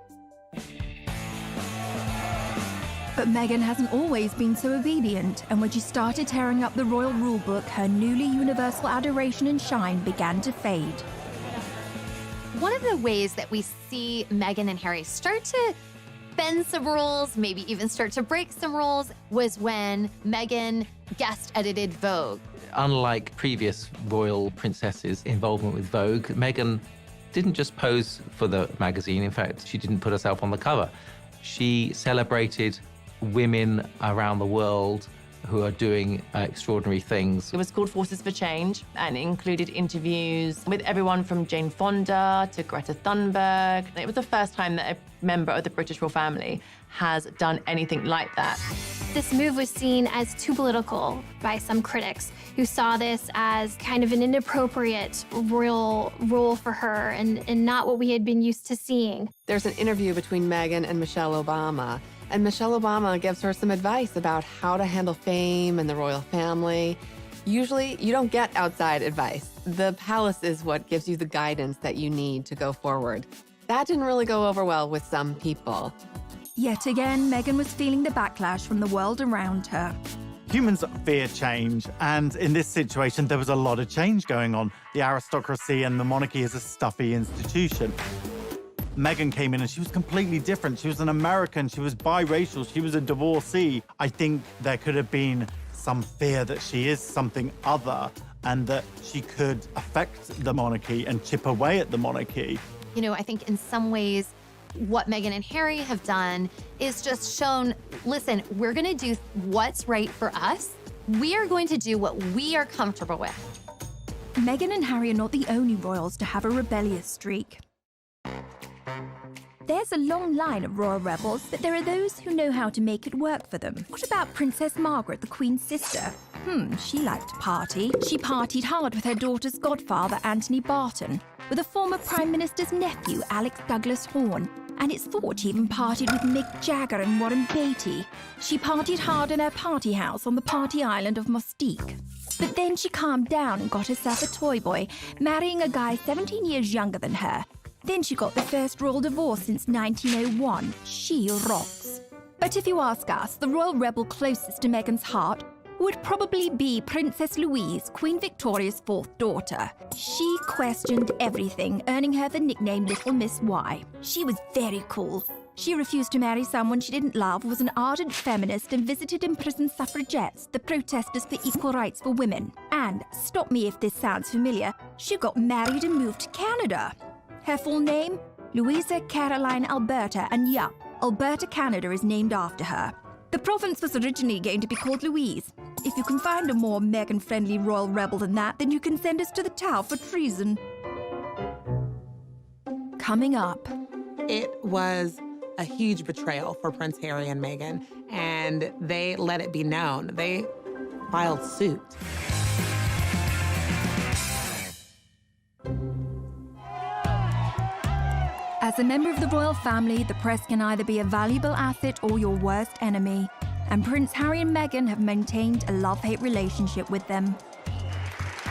But Meghan hasn't always been so obedient, and when she started tearing up the royal rulebook, her newly universal adoration and shine began to fade. One of the ways that we see Meghan and Harry start to bend some rules, maybe even start to break some rules, was when Meghan guest edited Vogue. Unlike previous royal princesses' involvement with Vogue, Meghan didn't just pose for the magazine. In fact, she didn't put herself on the cover. She celebrated women around the world who are doing extraordinary things. It was called Forces for Change, and it included interviews with everyone from Jane Fonda to Greta Thunberg. It was the first time that a member of the British royal family has done anything like that. This move was seen as too political by some critics who saw this as kind of an inappropriate royal role for her and not what we had been used to seeing. There's an interview between Meghan and Michelle Obama, and Michelle Obama gives her some advice about how to handle fame and the royal family. Usually, you don't get outside advice. The palace is what gives you the guidance that you need to go forward. That didn't really go over well with some people. Yet again, Meghan was feeling the backlash from the world around her. Humans fear change, and in this situation, there was a lot of change going on. The aristocracy and the monarchy is a stuffy institution. Meghan came in and she was completely different. She was an American, she was biracial, she was a divorcee. I think there could have been some fear that she is something other and that she could affect the monarchy and chip away at the monarchy. I think in some ways, what Meghan and Harry have done is just shown, listen, we're gonna do what's right for us. We are going to do what we are comfortable with. Meghan and Harry are not the only royals to have a rebellious streak. There's a long line of royal rebels, but there are those who know how to make it work for them. What about Princess Margaret, the Queen's sister? She liked to party. She partied hard with her daughter's godfather, Anthony Barton, with a former Prime Minister's nephew, Alex Douglas Horne, and it's thought she even partied with Mick Jagger and Warren Beatty. She partied hard in her party house on the party island of Mustique. But then she calmed down and got herself a toy boy, marrying a guy 17 years younger than her. Then she got the first royal divorce since 1901. She rocks. But if you ask us, the royal rebel closest to Meghan's heart would probably be Princess Louise, Queen Victoria's fourth daughter. She questioned everything, earning her the nickname Little Miss Y. She was very cool. She refused to marry someone she didn't love, was an ardent feminist, and visited imprisoned suffragettes, the protesters for equal rights for women. And, stop me if this sounds familiar, she got married and moved to Canada. Her full name? Louisa Caroline Alberta, and yup, Alberta, Canada is named after her. The province was originally going to be called Louise. If you can find a more Meghan-friendly royal rebel than that, then you can send us to the Tower for treason. Coming up. It was a huge betrayal for Prince Harry and Meghan, and they let it be known. They filed suit. As a member of the royal family, the press can either be a valuable asset or your worst enemy. And Prince Harry and Meghan have maintained a love-hate relationship with them.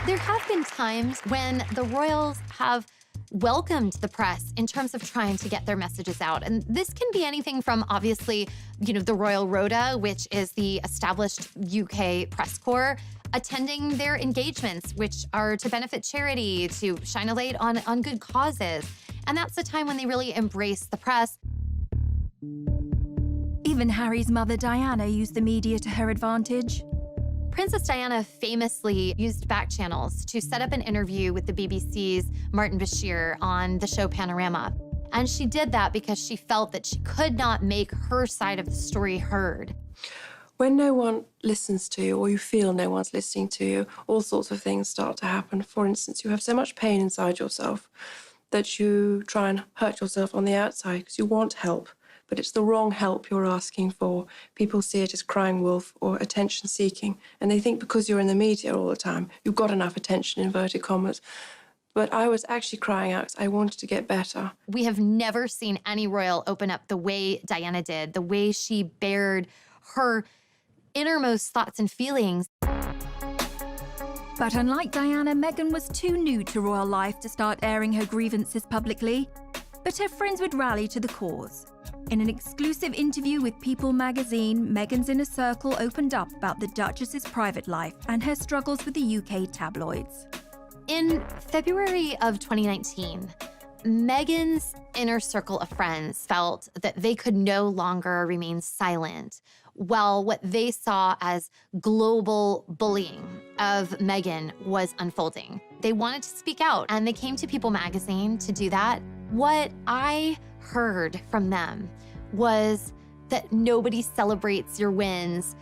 There have been times when the royals have welcomed the press in terms of trying to get their messages out. And this can be anything from, obviously, the Royal Rota, which is the established UK press corps, attending their engagements, which are to benefit charity, to shine a light on good causes. And that's the time when they really embrace the press. Even Harry's mother, Diana, used the media to her advantage. Princess Diana famously used back channels to set up an interview with the BBC's Martin Bashir on the show Panorama. And she did that because she felt that she could not make her side of the story heard. When no one listens to you, or you feel no one's listening to you, all sorts of things start to happen. For instance, you have so much pain inside yourself that you try and hurt yourself on the outside because you want help. But it's the wrong help you're asking for. People see it as crying wolf or attention seeking, and they think because you're in the media all the time, you've got enough attention, inverted commas. But I was actually crying out because I wanted to get better. We have never seen any royal open up the way Diana did, the way she bared her innermost thoughts and feelings. But unlike Diana, Meghan was too new to royal life to start airing her grievances publicly. But her friends would rally to the cause. In an exclusive interview with People magazine, Meghan's inner circle opened up about the Duchess's private life and her struggles with the UK tabloids. In February of 2019, Meghan's inner circle of friends felt that they could no longer remain silent while what they saw as global bullying of Meghan was unfolding. They wanted to speak out, and they came to People magazine to do that. What I heard from them was that nobody celebrates your wins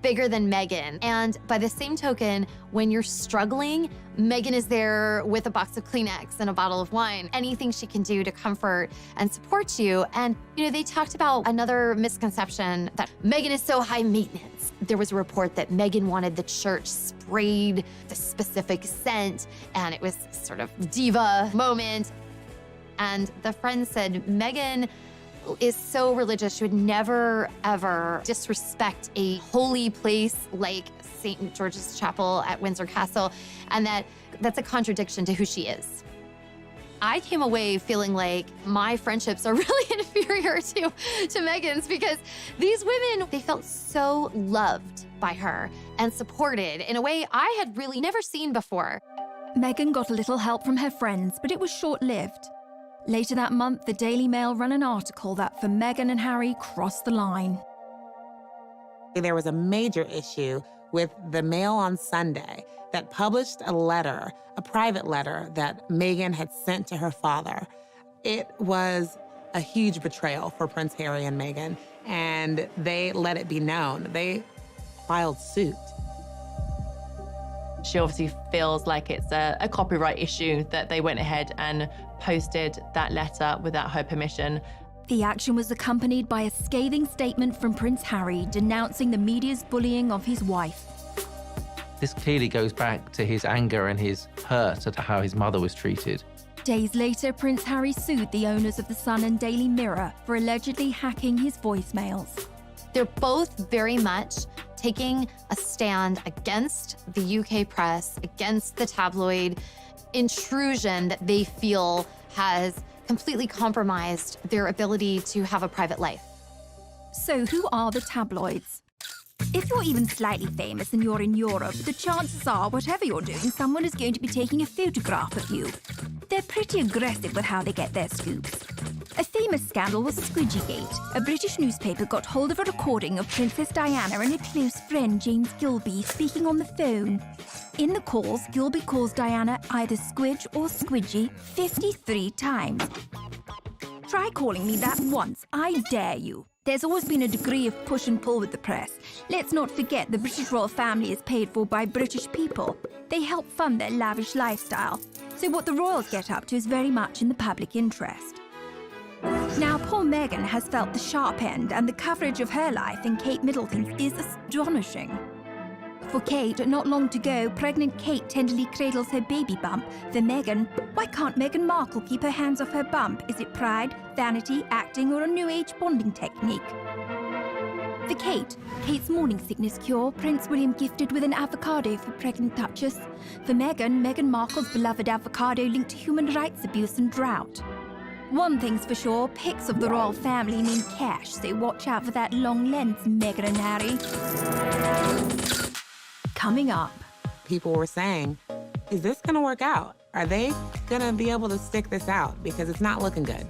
bigger than Meghan. And by the same token, when you're struggling, Meghan is there with a box of Kleenex and a bottle of wine, anything she can do to comfort and support you. And, they talked about another misconception that Meghan is so high maintenance. There was a report that Meghan wanted the church sprayed the specific scent, and it was sort of diva moment. And the friend said, Meghan is so religious, she would never, ever disrespect a holy place like St. George's Chapel at Windsor Castle, and that's a contradiction to who she is. I came away feeling like my friendships are really inferior to Meghan's, because these women, they felt so loved by her and supported in a way I had really never seen before. Meghan got a little help from her friends, but it was short-lived. Later that month, the Daily Mail ran an article that for Meghan and Harry crossed the line. There was a major issue with the Mail on Sunday that published a letter, a private letter that Meghan had sent to her father. It was a huge betrayal for Prince Harry and Meghan, and they let it be known. They filed suit. She obviously feels like it's a copyright issue that they went ahead and posted that letter without her permission. The action was accompanied by a scathing statement from Prince Harry denouncing the media's bullying of his wife. This clearly goes back to his anger and his hurt at how his mother was treated. Days later, Prince Harry sued the owners of The Sun and Daily Mirror for allegedly hacking his voicemails. They're both very much taking a stand against the UK press, against the tabloid intrusion that they feel has completely compromised their ability to have a private life. So who are the tabloids? If you're even slightly famous and you're in Europe, the chances are, whatever you're doing, someone is going to be taking a photograph of you. They're pretty aggressive with how they get their scoops. A famous scandal was Squidgygate. A British newspaper got hold of a recording of Princess Diana and her close friend James Gilby speaking on the phone. In the calls, Gilby calls Diana either Squidge or Squidgy 53 times. Try calling me that once, I dare you. There's always been a degree of push and pull with the press. Let's not forget the British royal family is paid for by British people. They help fund their lavish lifestyle. So what the royals get up to is very much in the public interest. Now, poor Meghan has felt the sharp end, and the coverage of her life in Kate Middleton's is astonishing. For Kate, not long to go, pregnant Kate tenderly cradles her baby bump. For Meghan, why can't Meghan Markle keep her hands off her bump? Is it pride, vanity, acting, or a new age bonding technique? For Kate, Kate's morning sickness cure, Prince William gifted with an avocado for pregnant Duchess. For Meghan, Meghan Markle's beloved avocado linked to human rights abuse and drought. One thing's for sure, pics of the royal family mean cash, so watch out for that long lens, Meghan and Harry. Coming up. People were saying, is this gonna work out? Are they gonna be able to stick this out? Because it's not looking good.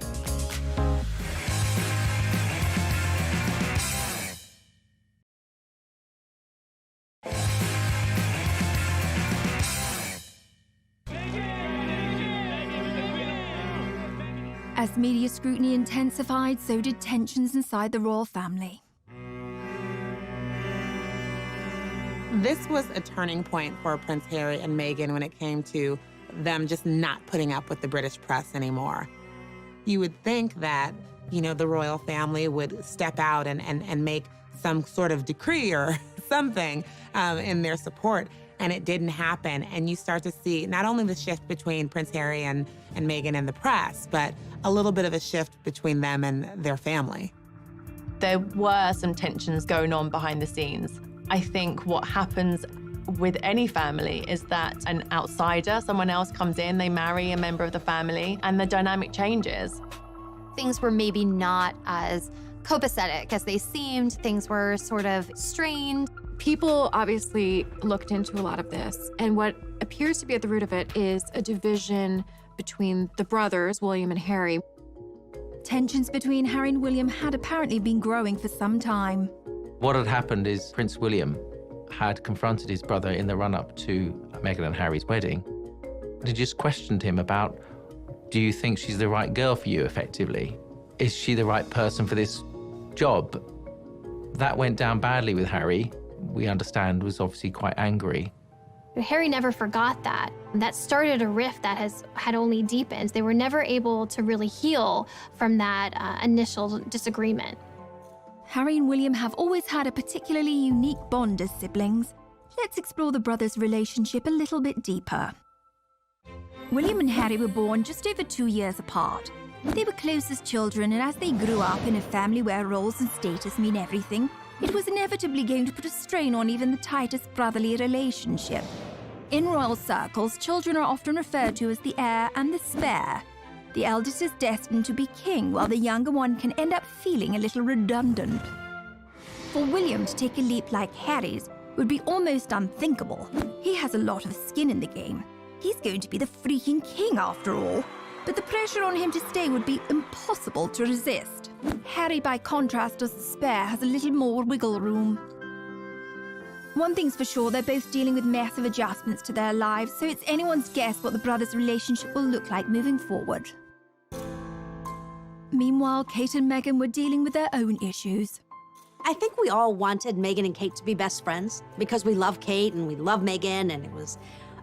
As media scrutiny intensified, so did tensions inside the royal family. This was a turning point for Prince Harry and Meghan when it came to them just not putting up with the British press anymore. You would think that, the royal family would step out and make some sort of decree or something in their support, and it didn't happen. And you start to see not only the shift between Prince Harry and Meghan and the press, but a little bit of a shift between them and their family. There were some tensions going on behind the scenes. I think what happens with any family is that an outsider, someone else comes in, they marry a member of the family, and the dynamic changes. Things were maybe not as copacetic as they seemed. Things were sort of strained. People obviously looked into a lot of this, and what appears to be at the root of it is a division between the brothers, William and Harry. Tensions between Harry and William had apparently been growing for some time. What had happened is Prince William had confronted his brother in the run-up to Meghan and Harry's wedding. He just questioned him about, do you think she's the right girl for you, effectively? Is she the right person for this job? That went down badly with Harry. We understand was obviously quite angry. Harry never forgot that. That started a rift that had only deepened. They were never able to really heal from that initial disagreement. Harry and William have always had a particularly unique bond as siblings. Let's explore the brothers' relationship a little bit deeper. William and Harry were born just over 2 years apart. They were close as children, and as they grew up in a family where roles and status mean everything, it was inevitably going to put a strain on even the tightest brotherly relationship. In royal circles, children are often referred to as the heir and the spare. The eldest is destined to be king, while the younger one can end up feeling a little redundant. For William to take a leap like Harry's would be almost unthinkable. He has a lot of skin in the game. He's going to be the freaking king after all. But the pressure on him to stay would be impossible to resist. Harry, by contrast, as the spare, has a little more wiggle room. One thing's for sure, they're both dealing with massive adjustments to their lives, so it's anyone's guess what the brothers' relationship will look like moving forward. Meanwhile, Kate and Meghan were dealing with their own issues. I think we all wanted Meghan and Kate to be best friends because we love Kate and we love Meghan, and it was,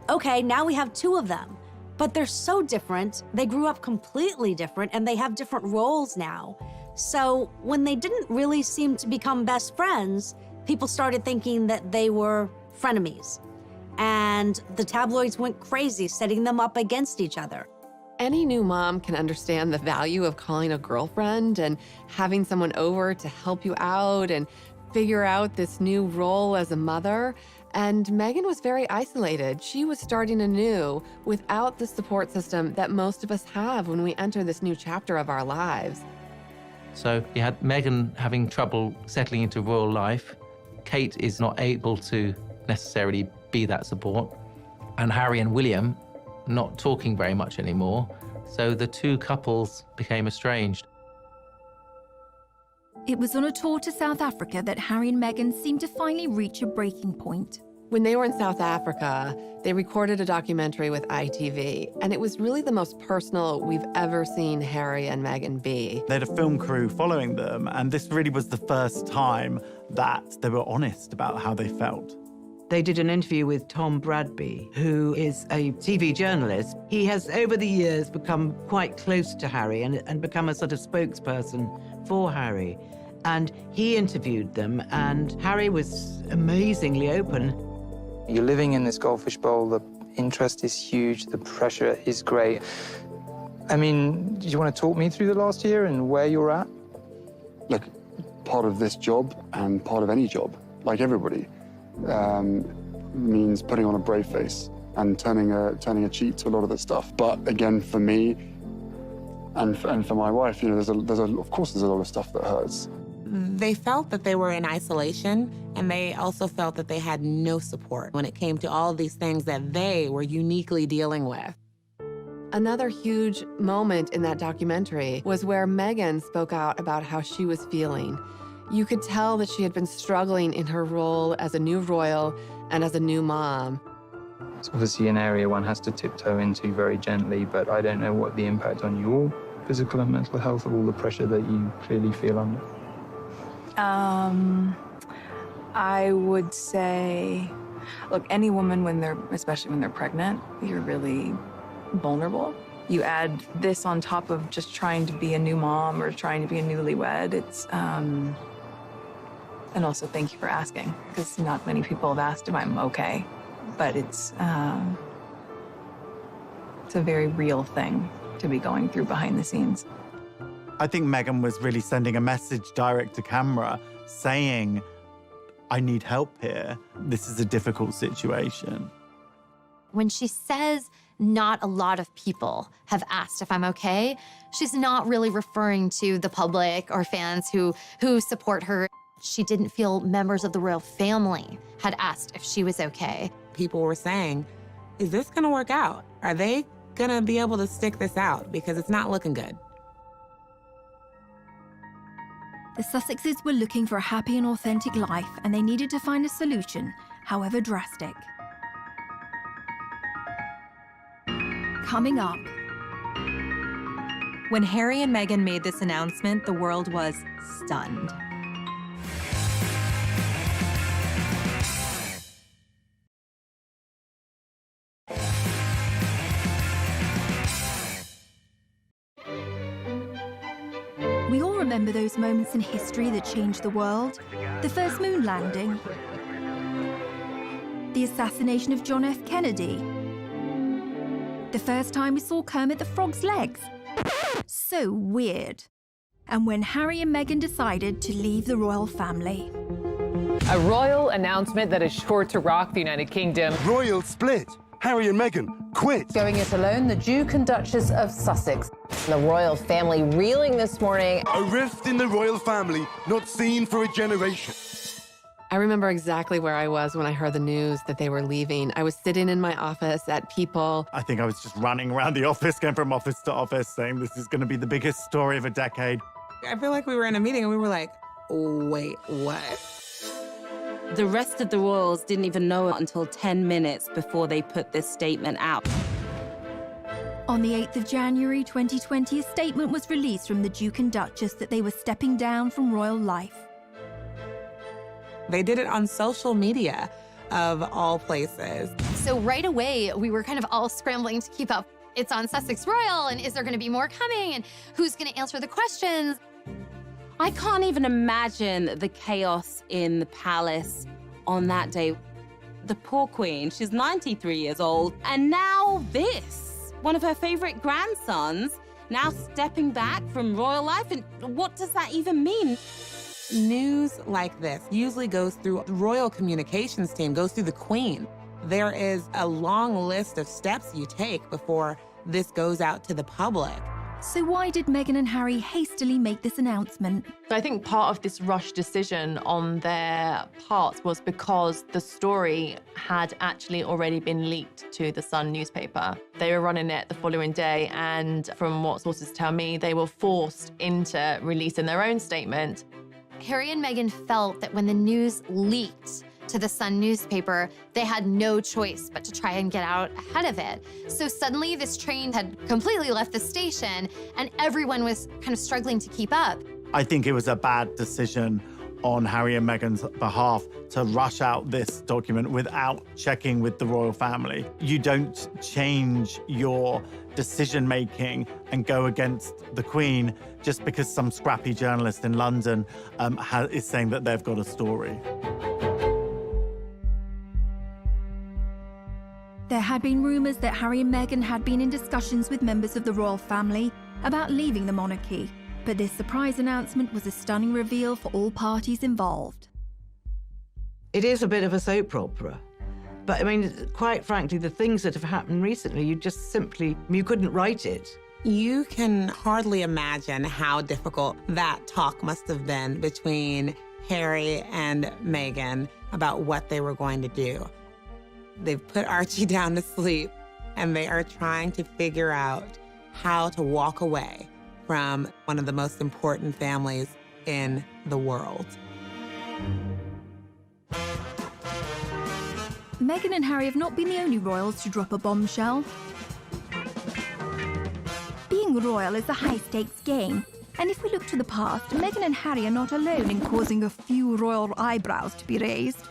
okay, now we have two of them. But they're so different. They grew up completely different, and they have different roles now. So when they didn't really seem to become best friends, people started thinking that they were frenemies. And the tabloids went crazy, setting them up against each other. Any new mom can understand the value of calling a girlfriend and having someone over to help you out and figure out this new role as a mother. And Meghan was very isolated. She was starting anew without the support system that most of us have when we enter this new chapter of our lives. So you had Meghan having trouble settling into royal life, Kate is not able to necessarily be that support, and Harry and William not talking very much anymore, so the two couples became estranged. It was on a tour to South Africa that Harry and Meghan seemed to finally reach a breaking point. When they were in South Africa, they recorded a documentary with ITV, and it was really the most personal we've ever seen Harry and Meghan be. They had a film crew following them, and this really was the first time that they were honest about how they felt. They did an interview with Tom Bradby, who is a TV journalist. He has, over the years, become quite close to Harry and become a sort of spokesperson for Harry. And he interviewed them, and Harry was amazingly open. You're living in this goldfish bowl, the interest is huge, the pressure is great. I mean, do you want to talk me through the last year and where you're at? Look, part of this job and part of any job, like everybody, means putting on a brave face and turning a cheek to a lot of this stuff. But again, for me and for my wife, you know, of course there's a lot of stuff that hurts. They felt that they were in isolation, and they also felt that they had no support when it came to all these things that they were uniquely dealing with. Another huge moment in that documentary was where Meghan spoke out about how she was feeling. You could tell that she had been struggling in her role as a new royal and as a new mom. It's obviously an area one has to tiptoe into very gently, but I don't know what the impact on your physical and mental health of all the pressure that you clearly feel under. I would say, look, any woman, especially when they're pregnant, you're really vulnerable. You add this on top of just trying to be a new mom or trying to be a newlywed. And also thank you for asking, because not many people have asked if I'm okay. But it's a very real thing to be going through behind the scenes. I think Meghan was really sending a message direct to camera saying, I need help here. This is a difficult situation. When she says not a lot of people have asked if I'm okay, she's not really referring to the public or fans who support her. She didn't feel members of the royal family had asked if she was okay. People were saying, is this gonna work out? Are they gonna be able to stick this out? Because it's not looking good. The Sussexes were looking for a happy and authentic life, and they needed to find a solution, however drastic. Coming up. When Harry and Meghan made this announcement, the world was stunned. We all remember those moments in history that changed the world. The first moon landing. The assassination of John F. Kennedy. The first time we saw Kermit the Frog's legs. So weird. And when Harry and Meghan decided to leave the royal family. A royal announcement that is sure to rock the United Kingdom. Royal split. Harry and Meghan quit. Going it alone, the Duke and Duchess of Sussex. The royal family reeling this morning. A rift in the royal family not seen for a generation. I remember exactly where I was when I heard the news that they were leaving. I was sitting in my office at People. I think I was just running around the office, going from office to office, saying this is going to be the biggest story of a decade. I feel like we were in a meeting and we were like, wait, what? The rest of the royals didn't even know until 10 minutes before they put this statement out. On the 8th of January 2020, a statement was released from the Duke and Duchess that they were stepping down from royal life. They did it on social media, of all places. So right away, we were kind of all scrambling to keep up. It's on Sussex Royal, and is there gonna be more coming? And who's gonna answer the questions? I can't even imagine the chaos in the palace on that day. The poor queen, she's 93 years old, and now this. One of her favorite grandsons now stepping back from royal life, and what does that even mean? News like this usually goes through the royal communications team, goes through the queen. There is a long list of steps you take before this goes out to the public. So why did Meghan and Harry hastily make this announcement? So I think part of this rush decision on their parts was because the story had actually already been leaked to the Sun newspaper. They were running it the following day, and from what sources tell me, they were forced into releasing their own statement. Harry and Meghan felt that when the news leaked to the Sun newspaper, they had no choice but to try and get out ahead of it. So suddenly this train had completely left the station and everyone was kind of struggling to keep up. I think it was a bad decision on Harry and Meghan's behalf to rush out this document without checking with the royal family. You don't change your decision-making and go against the Queen just because some scrappy journalist in London is saying that they've got a story. There had been rumours that Harry and Meghan had been in discussions with members of the royal family about leaving the monarchy, but this surprise announcement was a stunning reveal for all parties involved. It is a bit of a soap opera. But I mean, quite frankly, the things that have happened recently, you couldn't write it. You can hardly imagine how difficult that talk must have been between Harry and Meghan about what they were going to do. They've put Archie down to sleep, and they are trying to figure out how to walk away from one of the most important families in the world. Meghan and Harry have not been the only royals to drop a bombshell. Being royal is a high-stakes game, and if we look to the past, Meghan and Harry are not alone in causing a few royal eyebrows to be raised.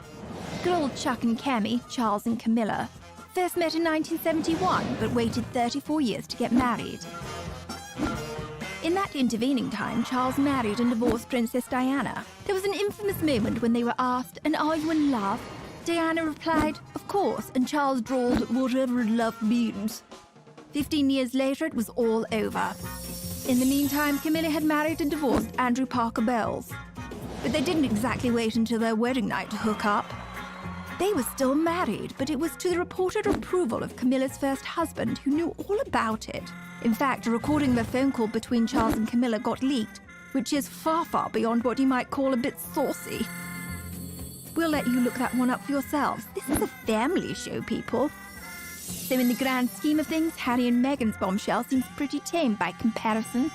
Good old Chuck and Cammy, Charles and Camilla, first met in 1971, but waited 34 years to get married. In that intervening time, Charles married and divorced Princess Diana. There was an infamous moment when they were asked, "And are you in love?" Diana replied, "Of course," and Charles drawled, "Whatever love means." 15 years later, it was all over. In the meantime, Camilla had married and divorced Andrew Parker Bowles. But they didn't exactly wait until their wedding night to hook up. They were still married, but it was to the reported approval of Camilla's first husband, who knew all about it. In fact, a recording of a phone call between Charles and Camilla got leaked, which is far, far beyond what you might call a bit saucy. We'll let you look that one up for yourselves. This is a family show, people. So in the grand scheme of things, Harry and Meghan's bombshell seems pretty tame by comparison.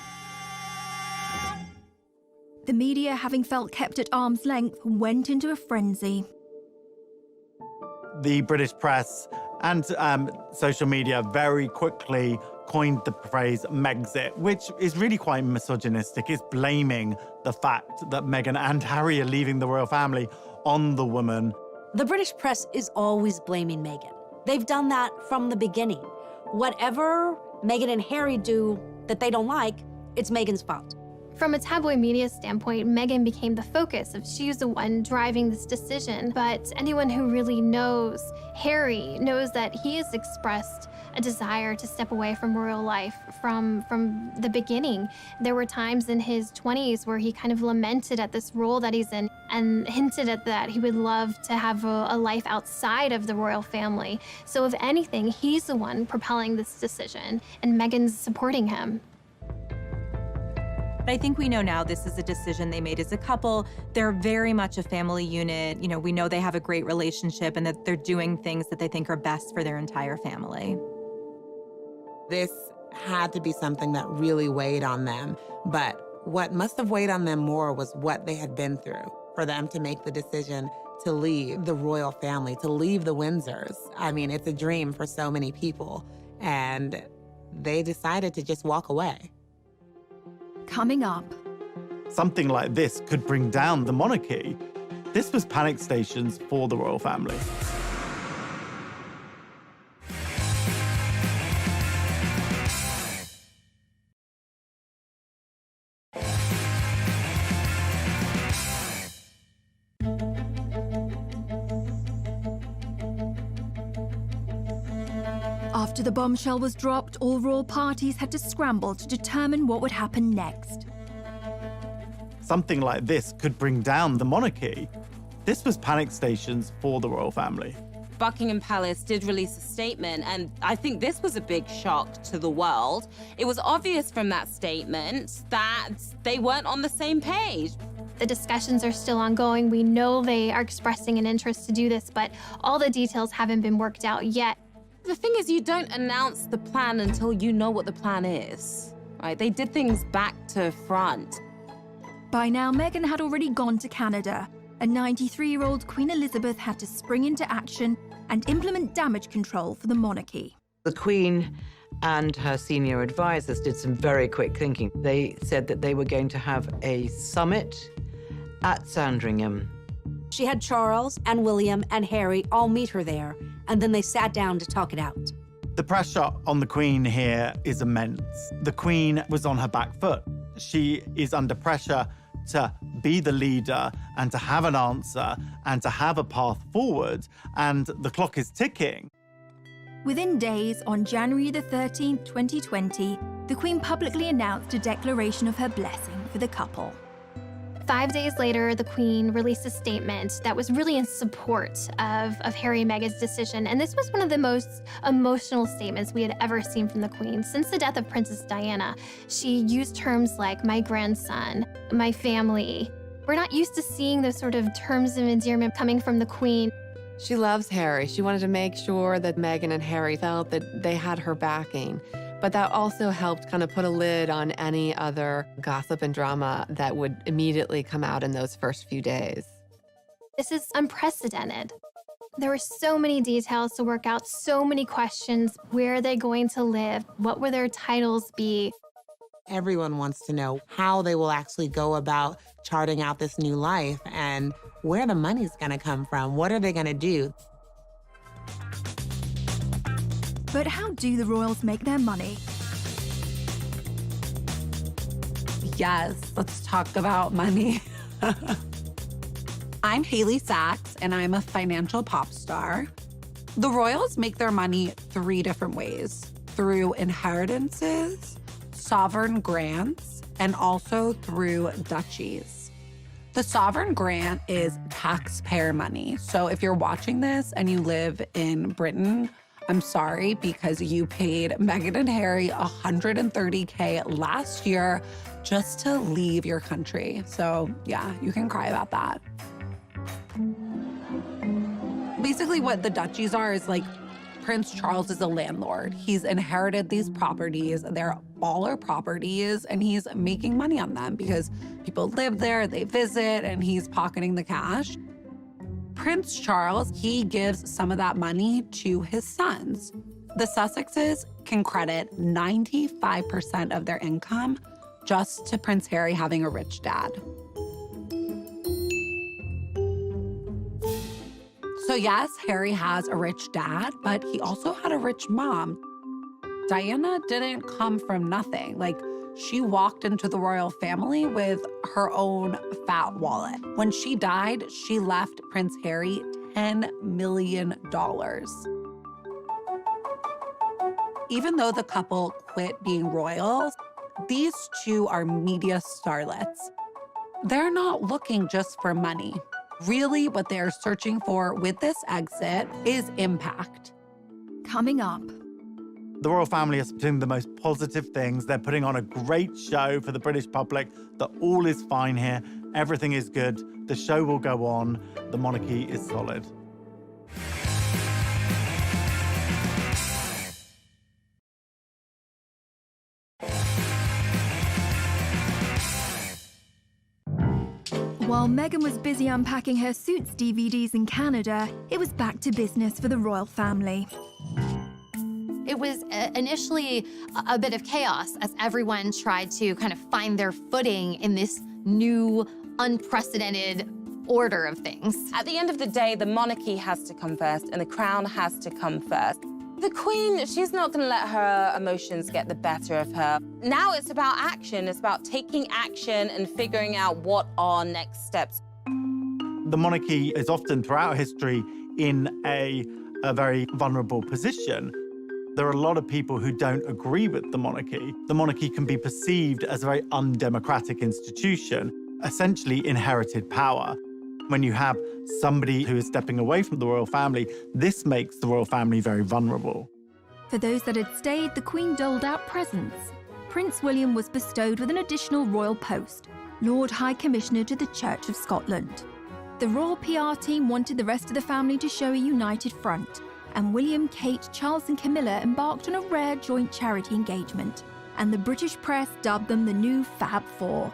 The media, having felt kept at arm's length, went into a frenzy. The British press and social media very quickly coined the phrase Megxit, which is really quite misogynistic. It's blaming the fact that Meghan and Harry are leaving the royal family on the woman. The British press is always blaming Meghan. They've done that from the beginning. Whatever Meghan and Harry do that they don't like, it's Meghan's fault. From a tabloid media standpoint, Meghan became the focus of she's the one driving this decision. But anyone who really knows Harry knows that he has expressed a desire to step away from royal life from the beginning. There were times in his 20s where he kind of lamented at this role that he's in and hinted at that he would love to have a life outside of the royal family. So if anything, he's the one propelling this decision, and Meghan's supporting him. But I think we know now this is a decision they made as a couple. They're very much a family unit. You know, we know they have a great relationship and that they're doing things that they think are best for their entire family. This had to be something that really weighed on them. But what must have weighed on them more was what they had been through for them to make the decision to leave the royal family, to leave the Windsors. I mean, it's a dream for so many people. And they decided to just walk away. Coming up. Something like this could bring down the monarchy. This was panic stations for the royal family. After the bombshell was dropped, all royal parties had to scramble to determine what would happen next. Something like this could bring down the monarchy. This was panic stations for the royal family. Buckingham Palace did release a statement, and I think this was a big shock to the world. It was obvious from that statement that they weren't on the same page. The discussions are still ongoing. We know they are expressing an interest to do this, but all the details haven't been worked out yet. The thing is, you don't announce the plan until you know what the plan is, right? They did things back to front. By now, Meghan had already gone to Canada, and 93-year-old Queen Elizabeth had to spring into action and implement damage control for the monarchy. The Queen and her senior advisors did some very quick thinking. They said that they were going to have a summit at Sandringham. She had Charles and William and Harry all meet her there, and then they sat down to talk it out. The pressure on the Queen here is immense. The Queen was on her back foot. She is under pressure to be the leader and to have an answer and to have a path forward, and the clock is ticking. Within days, on January the 13th, 2020, the Queen publicly announced a declaration of her blessing for the couple. 5 days later, the Queen released a statement that was really in support of Harry and Meghan's decision. And this was one of the most emotional statements we had ever seen from the Queen. Since the death of Princess Diana, she used terms like my grandson, my family. We're not used to seeing those sort of terms of endearment coming from the Queen. She loves Harry. She wanted to make sure that Meghan and Harry felt that they had her backing. But that also helped kind of put a lid on any other gossip and drama that would immediately come out in those first few days. This is unprecedented. There were so many details to work out, so many questions. Where are they going to live? What will their titles be? Everyone wants to know how they will actually go about charting out this new life and where the money's gonna come from. What are they gonna do? But how do the royals make their money? Yes, let's talk about money. I'm Haley Sachs, and I'm a financial pop star. The royals make their money 3 different ways: through inheritances, sovereign grants, and also through duchies. The sovereign grant is taxpayer money. So if you're watching this and you live in Britain, I'm sorry, because you paid Meghan and Harry $130K last year just to leave your country. So yeah, you can cry about that. Basically what the duchies are is like Prince Charles is a landlord. He's inherited these properties. They're baller properties, and he's making money on them because people live there, they visit, and he's pocketing the cash. Prince Charles, he gives some of that money to his sons. The Sussexes can credit 95% of their income just to Prince Harry having a rich dad. So yes, Harry has a rich dad, but he also had a rich mom. Diana didn't come from nothing. Like, she walked into the royal family with her own fat wallet. When she died, she left Prince Harry $10 million. Even though the couple quit being royals, these two are media starlets. They're not looking just for money. Really, what they're searching for with this exit is impact. Coming up. The royal family are doing the most positive things. They're putting on a great show for the British public that all is fine here. Everything is good. The show will go on. The monarchy is solid. While Meghan was busy unpacking her Suits DVDs in Canada, it was back to business for the royal family. It was initially a bit of chaos as everyone tried to kind of find their footing in this new, unprecedented order of things. At the end of the day, the monarchy has to come first and the crown has to come first. The Queen, she's not gonna let her emotions get the better of her. Now it's about action. It's about taking action and figuring out what are next steps. The monarchy is often, throughout history, in a very vulnerable position. There are a lot of people who don't agree with the monarchy. The monarchy can be perceived as a very undemocratic institution, essentially inherited power. When you have somebody who is stepping away from the royal family, this makes the royal family very vulnerable. For those that had stayed, the Queen doled out presents. Prince William was bestowed with an additional royal post, Lord High Commissioner to the Church of Scotland. The royal PR team wanted the rest of the family to show a united front, and William, Kate, Charles and Camilla embarked on a rare joint charity engagement, and the British press dubbed them the new Fab Four.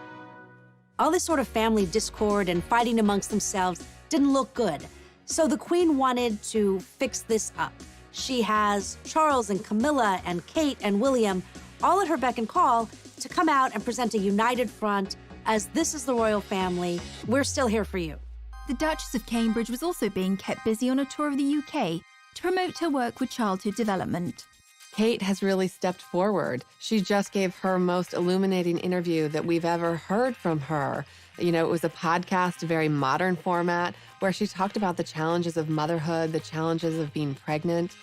All this sort of family discord and fighting amongst themselves didn't look good, so the Queen wanted to fix this up. She has Charles and Camilla and Kate and William all at her beck and call to come out and present a united front as this is the royal family. We're still here for you. The Duchess of Cambridge was also being kept busy on a tour of the UK to promote her work with childhood development. Kate has really stepped forward. She just gave her most illuminating interview that we've ever heard from her. You know, it was a podcast, a very modern format, where she talked about the challenges of motherhood, the challenges of being pregnant.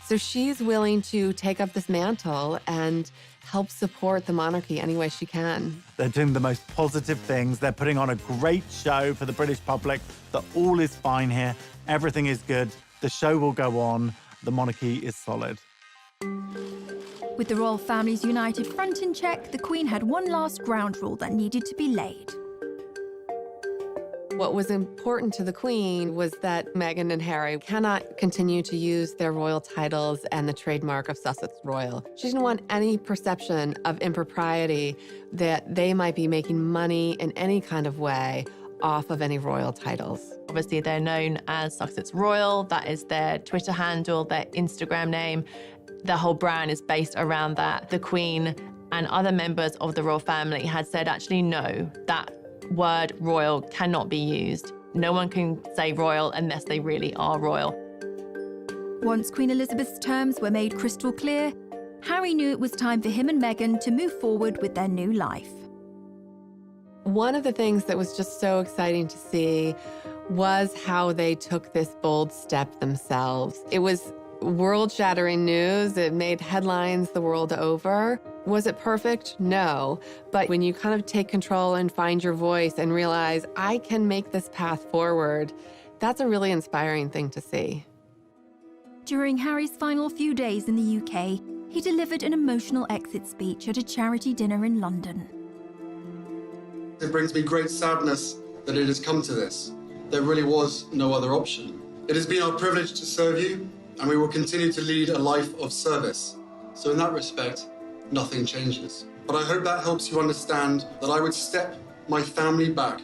So she's willing to take up this mantle and help support the monarchy any way she can. They're doing the most positive things. They're putting on a great show for the British public, that all is fine here, everything is good, the show will go on, the monarchy is solid. With the royal family's united front in check, the Queen had one last ground rule that needed to be laid. What was important to the Queen was that Meghan and Harry cannot continue to use their royal titles and the trademark of Sussex Royal. She didn't want any perception of impropriety that they might be making money in any kind of way off of any royal titles. Obviously, they're known as Sussex Royal. That is their Twitter handle, their Instagram name. The whole brand is based around that. The Queen and other members of the royal family had said, actually, no, that word royal cannot be used. No one can say royal unless they really are royal. Once Queen Elizabeth's terms were made crystal clear, Harry knew it was time for him and Meghan to move forward with their new life. One of the things that was just so exciting to see was how they took this bold step themselves. It was world-shattering news. It made headlines the world over. Was it perfect? No. But when you kind of take control and find your voice and realize, I can make this path forward, that's a really inspiring thing to see. During Harry's final few days in the UK, he delivered an emotional exit speech at a charity dinner in London. It brings me great sadness that it has come to this. There really was no other option. It has been our privilege to serve you, and we will continue to lead a life of service. So in that respect, nothing changes. But I hope that helps you understand that I would step my family back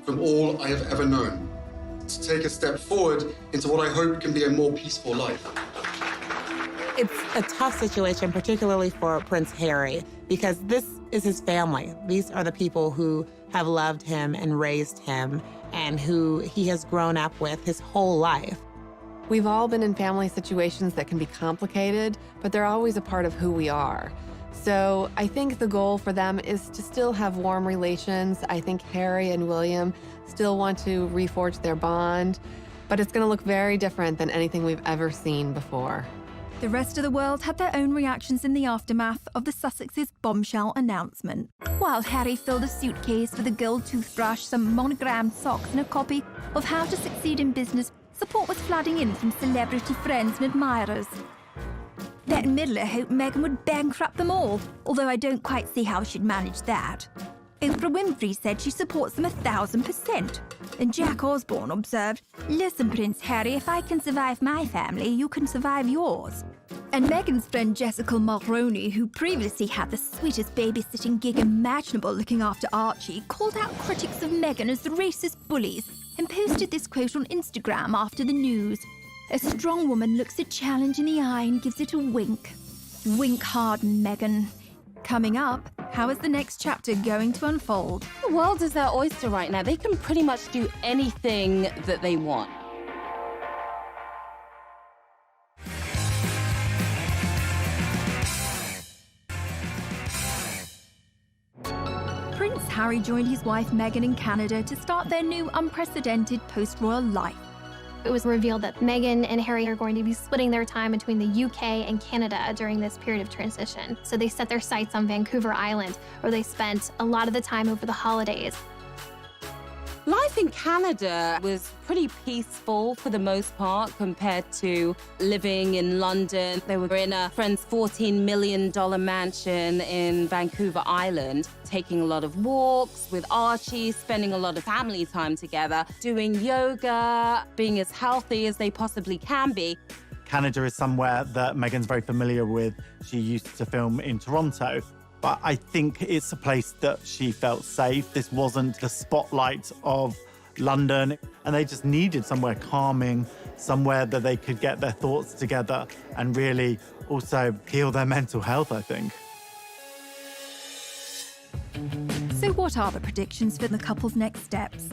from all I have ever known to take a step forward into what I hope can be a more peaceful life. It's a tough situation, particularly for Prince Harry, because this is his family. These are the people who have loved him and raised him and who he has grown up with his whole life. We've all been in family situations that can be complicated, but they're always a part of who we are. So I think the goal for them is to still have warm relations. I think Harry and William still want to reforge their bond, but it's going to look very different than anything we've ever seen before. The rest of the world had their own reactions in the aftermath of the Sussex's bombshell announcement. While Harry filled a suitcase with a gold toothbrush, some monogrammed socks, and a copy of How to Succeed in Business, support was flooding in from celebrity friends and admirers. Bette Midler hoped Meghan would bankrupt them all, although I don't quite see how she'd manage that. Oprah Winfrey said she supports them 1,000%. And Jack Osborne observed, "Listen, Prince Harry, if I can survive my family, you can survive yours." And Meghan's friend Jessica Mulroney, who previously had the sweetest babysitting gig imaginable looking after Archie, called out critics of Meghan as racist bullies and posted this quote on Instagram after the news. "A strong woman looks a challenge in the eye and gives it a wink. Wink hard, Meghan." Coming up, how is the next chapter going to unfold? The world is their oyster right now. They can pretty much do anything that they want. Prince Harry joined his wife Meghan in Canada to start their new unprecedented post-royal life. It was revealed that Meghan and Harry are going to be splitting their time between the UK and Canada during this period of transition. So they set their sights on Vancouver Island, where they spent a lot of the time over the holidays. Life in Canada was pretty peaceful for the most part compared to living in London. They were in a friend's $14 million mansion in Vancouver Island, taking a lot of walks with Archie, spending a lot of family time together, doing yoga, being as healthy as they possibly can be. Canada is somewhere that Meghan's very familiar with. She used to film in Toronto. But I think it's a place that she felt safe. This wasn't the spotlight of London, and they just needed somewhere calming, somewhere that they could get their thoughts together and really also heal their mental health, I think. So what are the predictions for the couple's next steps?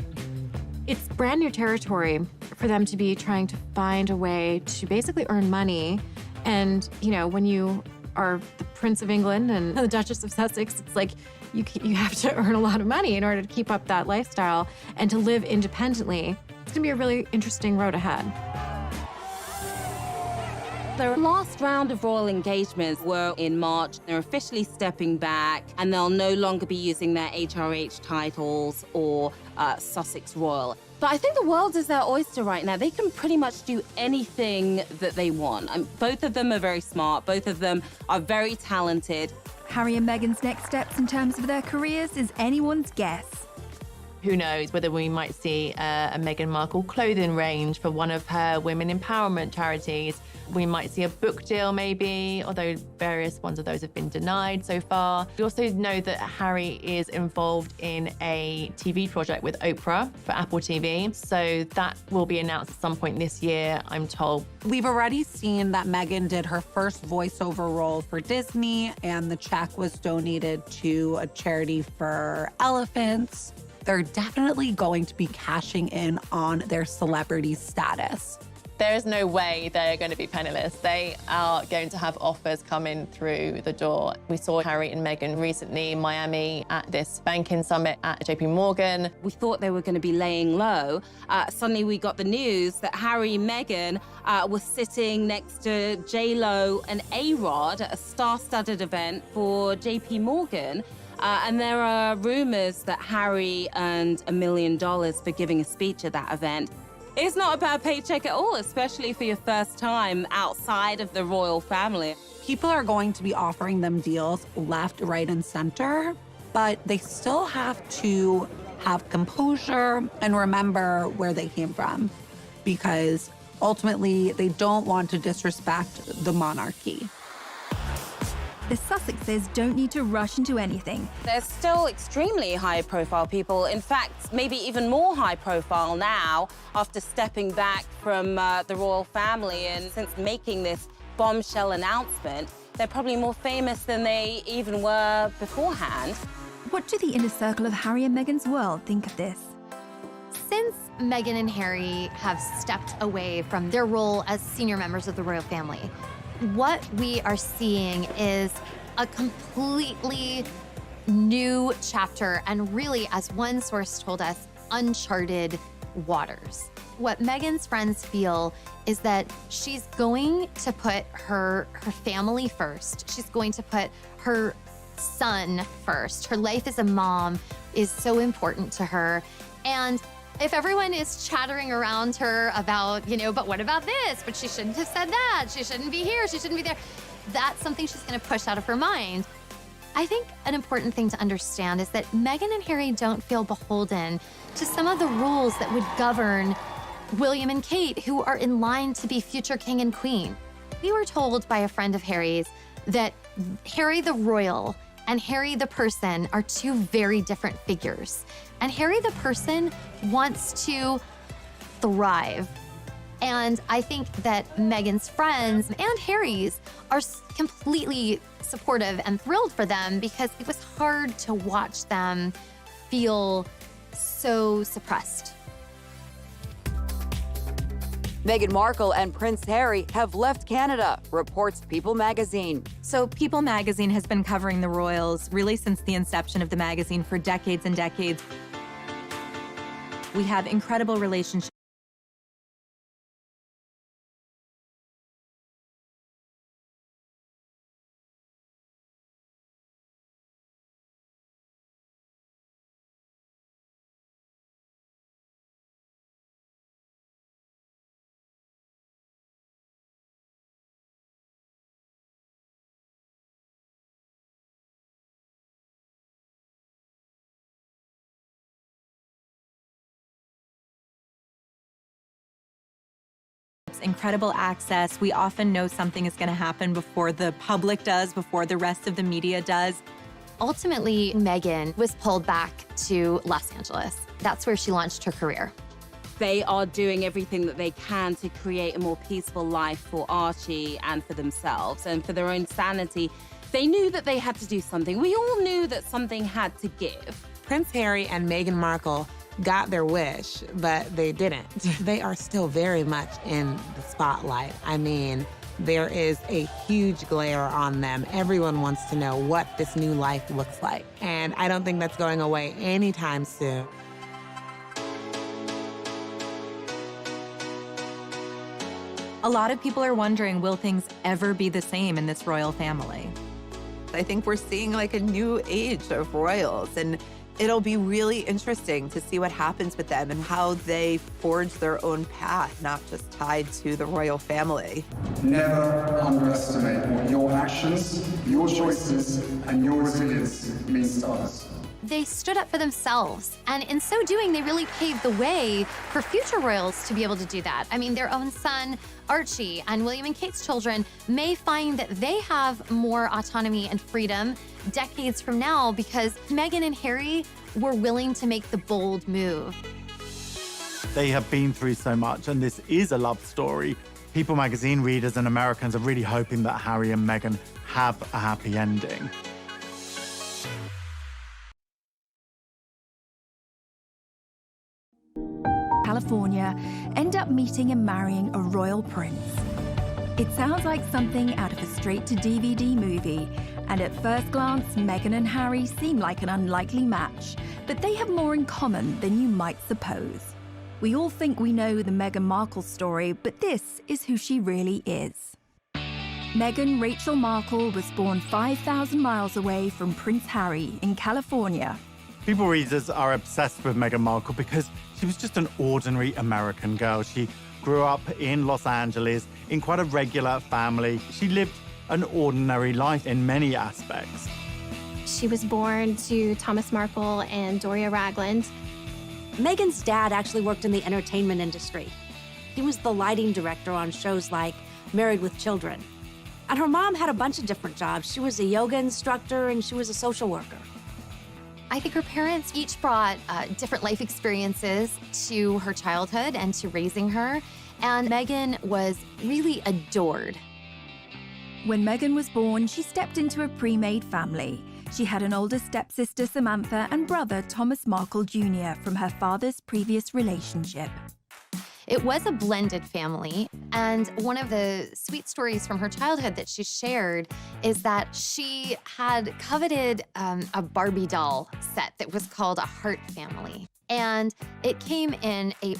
It's brand new territory for them to be trying to find a way to basically earn money. And, you know, when you are the Prince of England and the Duchess of Sussex, it's like you have to earn a lot of money in order to keep up that lifestyle and to live independently. It's gonna be a really interesting road ahead. Their last round of royal engagements were in March. They're officially stepping back, and they'll no longer be using their HRH titles or Sussex Royal. But I think the world is their oyster right now. They can pretty much do anything that they want. Both of them are very smart. Both of them are very talented. Harry and Meghan's next steps in terms of their careers is anyone's guess. Who knows whether we might see a Meghan Markle clothing range for one of her women empowerment charities. We might see a book deal maybe, although various ones of those have been denied so far. We also know that Harry is involved in a TV project with Oprah for Apple TV. So that will be announced at some point this year, I'm told. We've already seen that Meghan did her first voiceover role for Disney, and the check was donated to a charity for elephants. They're definitely going to be cashing in on their celebrity status. There's no way they're going to be penniless. They are going to have offers coming through the door. We saw Harry and Meghan recently in Miami at this banking summit at JP Morgan. We thought they were going to be laying low. Suddenly we got the news that Harry and Meghan were sitting next to J-Lo and A-Rod at a star-studded event for JP Morgan. And there are rumors that Harry earned $1 million for giving a speech at that event. It's not a bad paycheck at all, especially for your first time outside of the royal family. People are going to be offering them deals left, right, and center, but they still have to have composure and remember where they came from, because ultimately they don't want to disrespect the monarchy. The Sussexes don't need to rush into anything. They're still extremely high-profile people. In fact, maybe even more high-profile now after stepping back from the royal family. And since making this bombshell announcement, they're probably more famous than they even were beforehand. What do the inner circle of Harry and Meghan's world think of this? Since Meghan and Harry have stepped away from their role as senior members of the royal family, what we are seeing is a completely new chapter, and really, as one source told us, uncharted waters. What Meghan's friends feel is that she's going to put her family first. She's going to put her son first. Her life as a mom is so important to her. And if everyone is chattering around her about, but what about this? But she shouldn't have said that. She shouldn't be here. She shouldn't be there. That's something she's going to push out of her mind. I think an important thing to understand is that Meghan and Harry don't feel beholden to some of the rules that would govern William and Kate, who are in line to be future king and queen. We were told by a friend of Harry's that Harry the royal and Harry the person are two very different figures. And Harry the person wants to thrive. And I think that Meghan's friends and Harry's are completely supportive and thrilled for them, because it was hard to watch them feel so suppressed. Meghan Markle and Prince Harry have left Canada, reports People magazine. So People magazine has been covering the royals really since the inception of the magazine for decades and decades. We have incredible relationships relationships, incredible access. We often know something is going to happen before the public does, before the rest of the media does. Ultimately, Meghan was pulled back to Los Angeles. That's where she launched her career. They are doing everything that they can to create a more peaceful life for Archie and for themselves and for their own sanity. They knew that they had to do something. We all knew that something had to give. Prince Harry and Meghan Markle got their wish, but they didn't. They are still very much in the spotlight. I mean, there is a huge glare on them. Everyone wants to know what this new life looks like. And I don't think that's going away anytime soon. A lot of people are wondering, will things ever be the same in this royal family? I think we're seeing like a new age of royals, and it'll be really interesting to see what happens with them and how they forge their own path, not just tied to the royal family. Never underestimate what your actions, your choices, and your resilience means to others. They stood up for themselves, and in so doing, they really paved the way for future royals to be able to do that. I mean, their own son, Archie, and William and Kate's children may find that they have more autonomy and freedom decades from now because Meghan and Harry were willing to make the bold move. They have been through so much, and this is a love story. People magazine readers and Americans are really hoping that Harry and Meghan have a happy ending. California, end up meeting and marrying a royal prince. It sounds like something out of a straight-to-DVD movie, and at first glance, Meghan and Harry seem like an unlikely match, but they have more in common than you might suppose. We all think we know the Meghan Markle story, but this is who she really is. Meghan Rachel Markle was born 5,000 miles away from Prince Harry in California. People readers are obsessed with Meghan Markle because she was just an ordinary American girl. She grew up in Los Angeles in quite a regular family. She lived an ordinary life in many aspects. She was born to Thomas Markle and Doria Ragland. Meghan's dad actually worked in the entertainment industry. He was the lighting director on shows like Married with Children. And her mom had a bunch of different jobs. She was a yoga instructor and she was a social worker. I think her parents each brought different life experiences to her childhood and to raising her, and Meghan was really adored. When Meghan was born, she stepped into a pre-made family. She had an older stepsister, Samantha, and brother, Thomas Markle Jr., from her father's previous relationship. It was a blended family, and one of the sweet stories from her childhood that she shared is that she had coveted a Barbie doll set that was called a Heart Family. And it came in a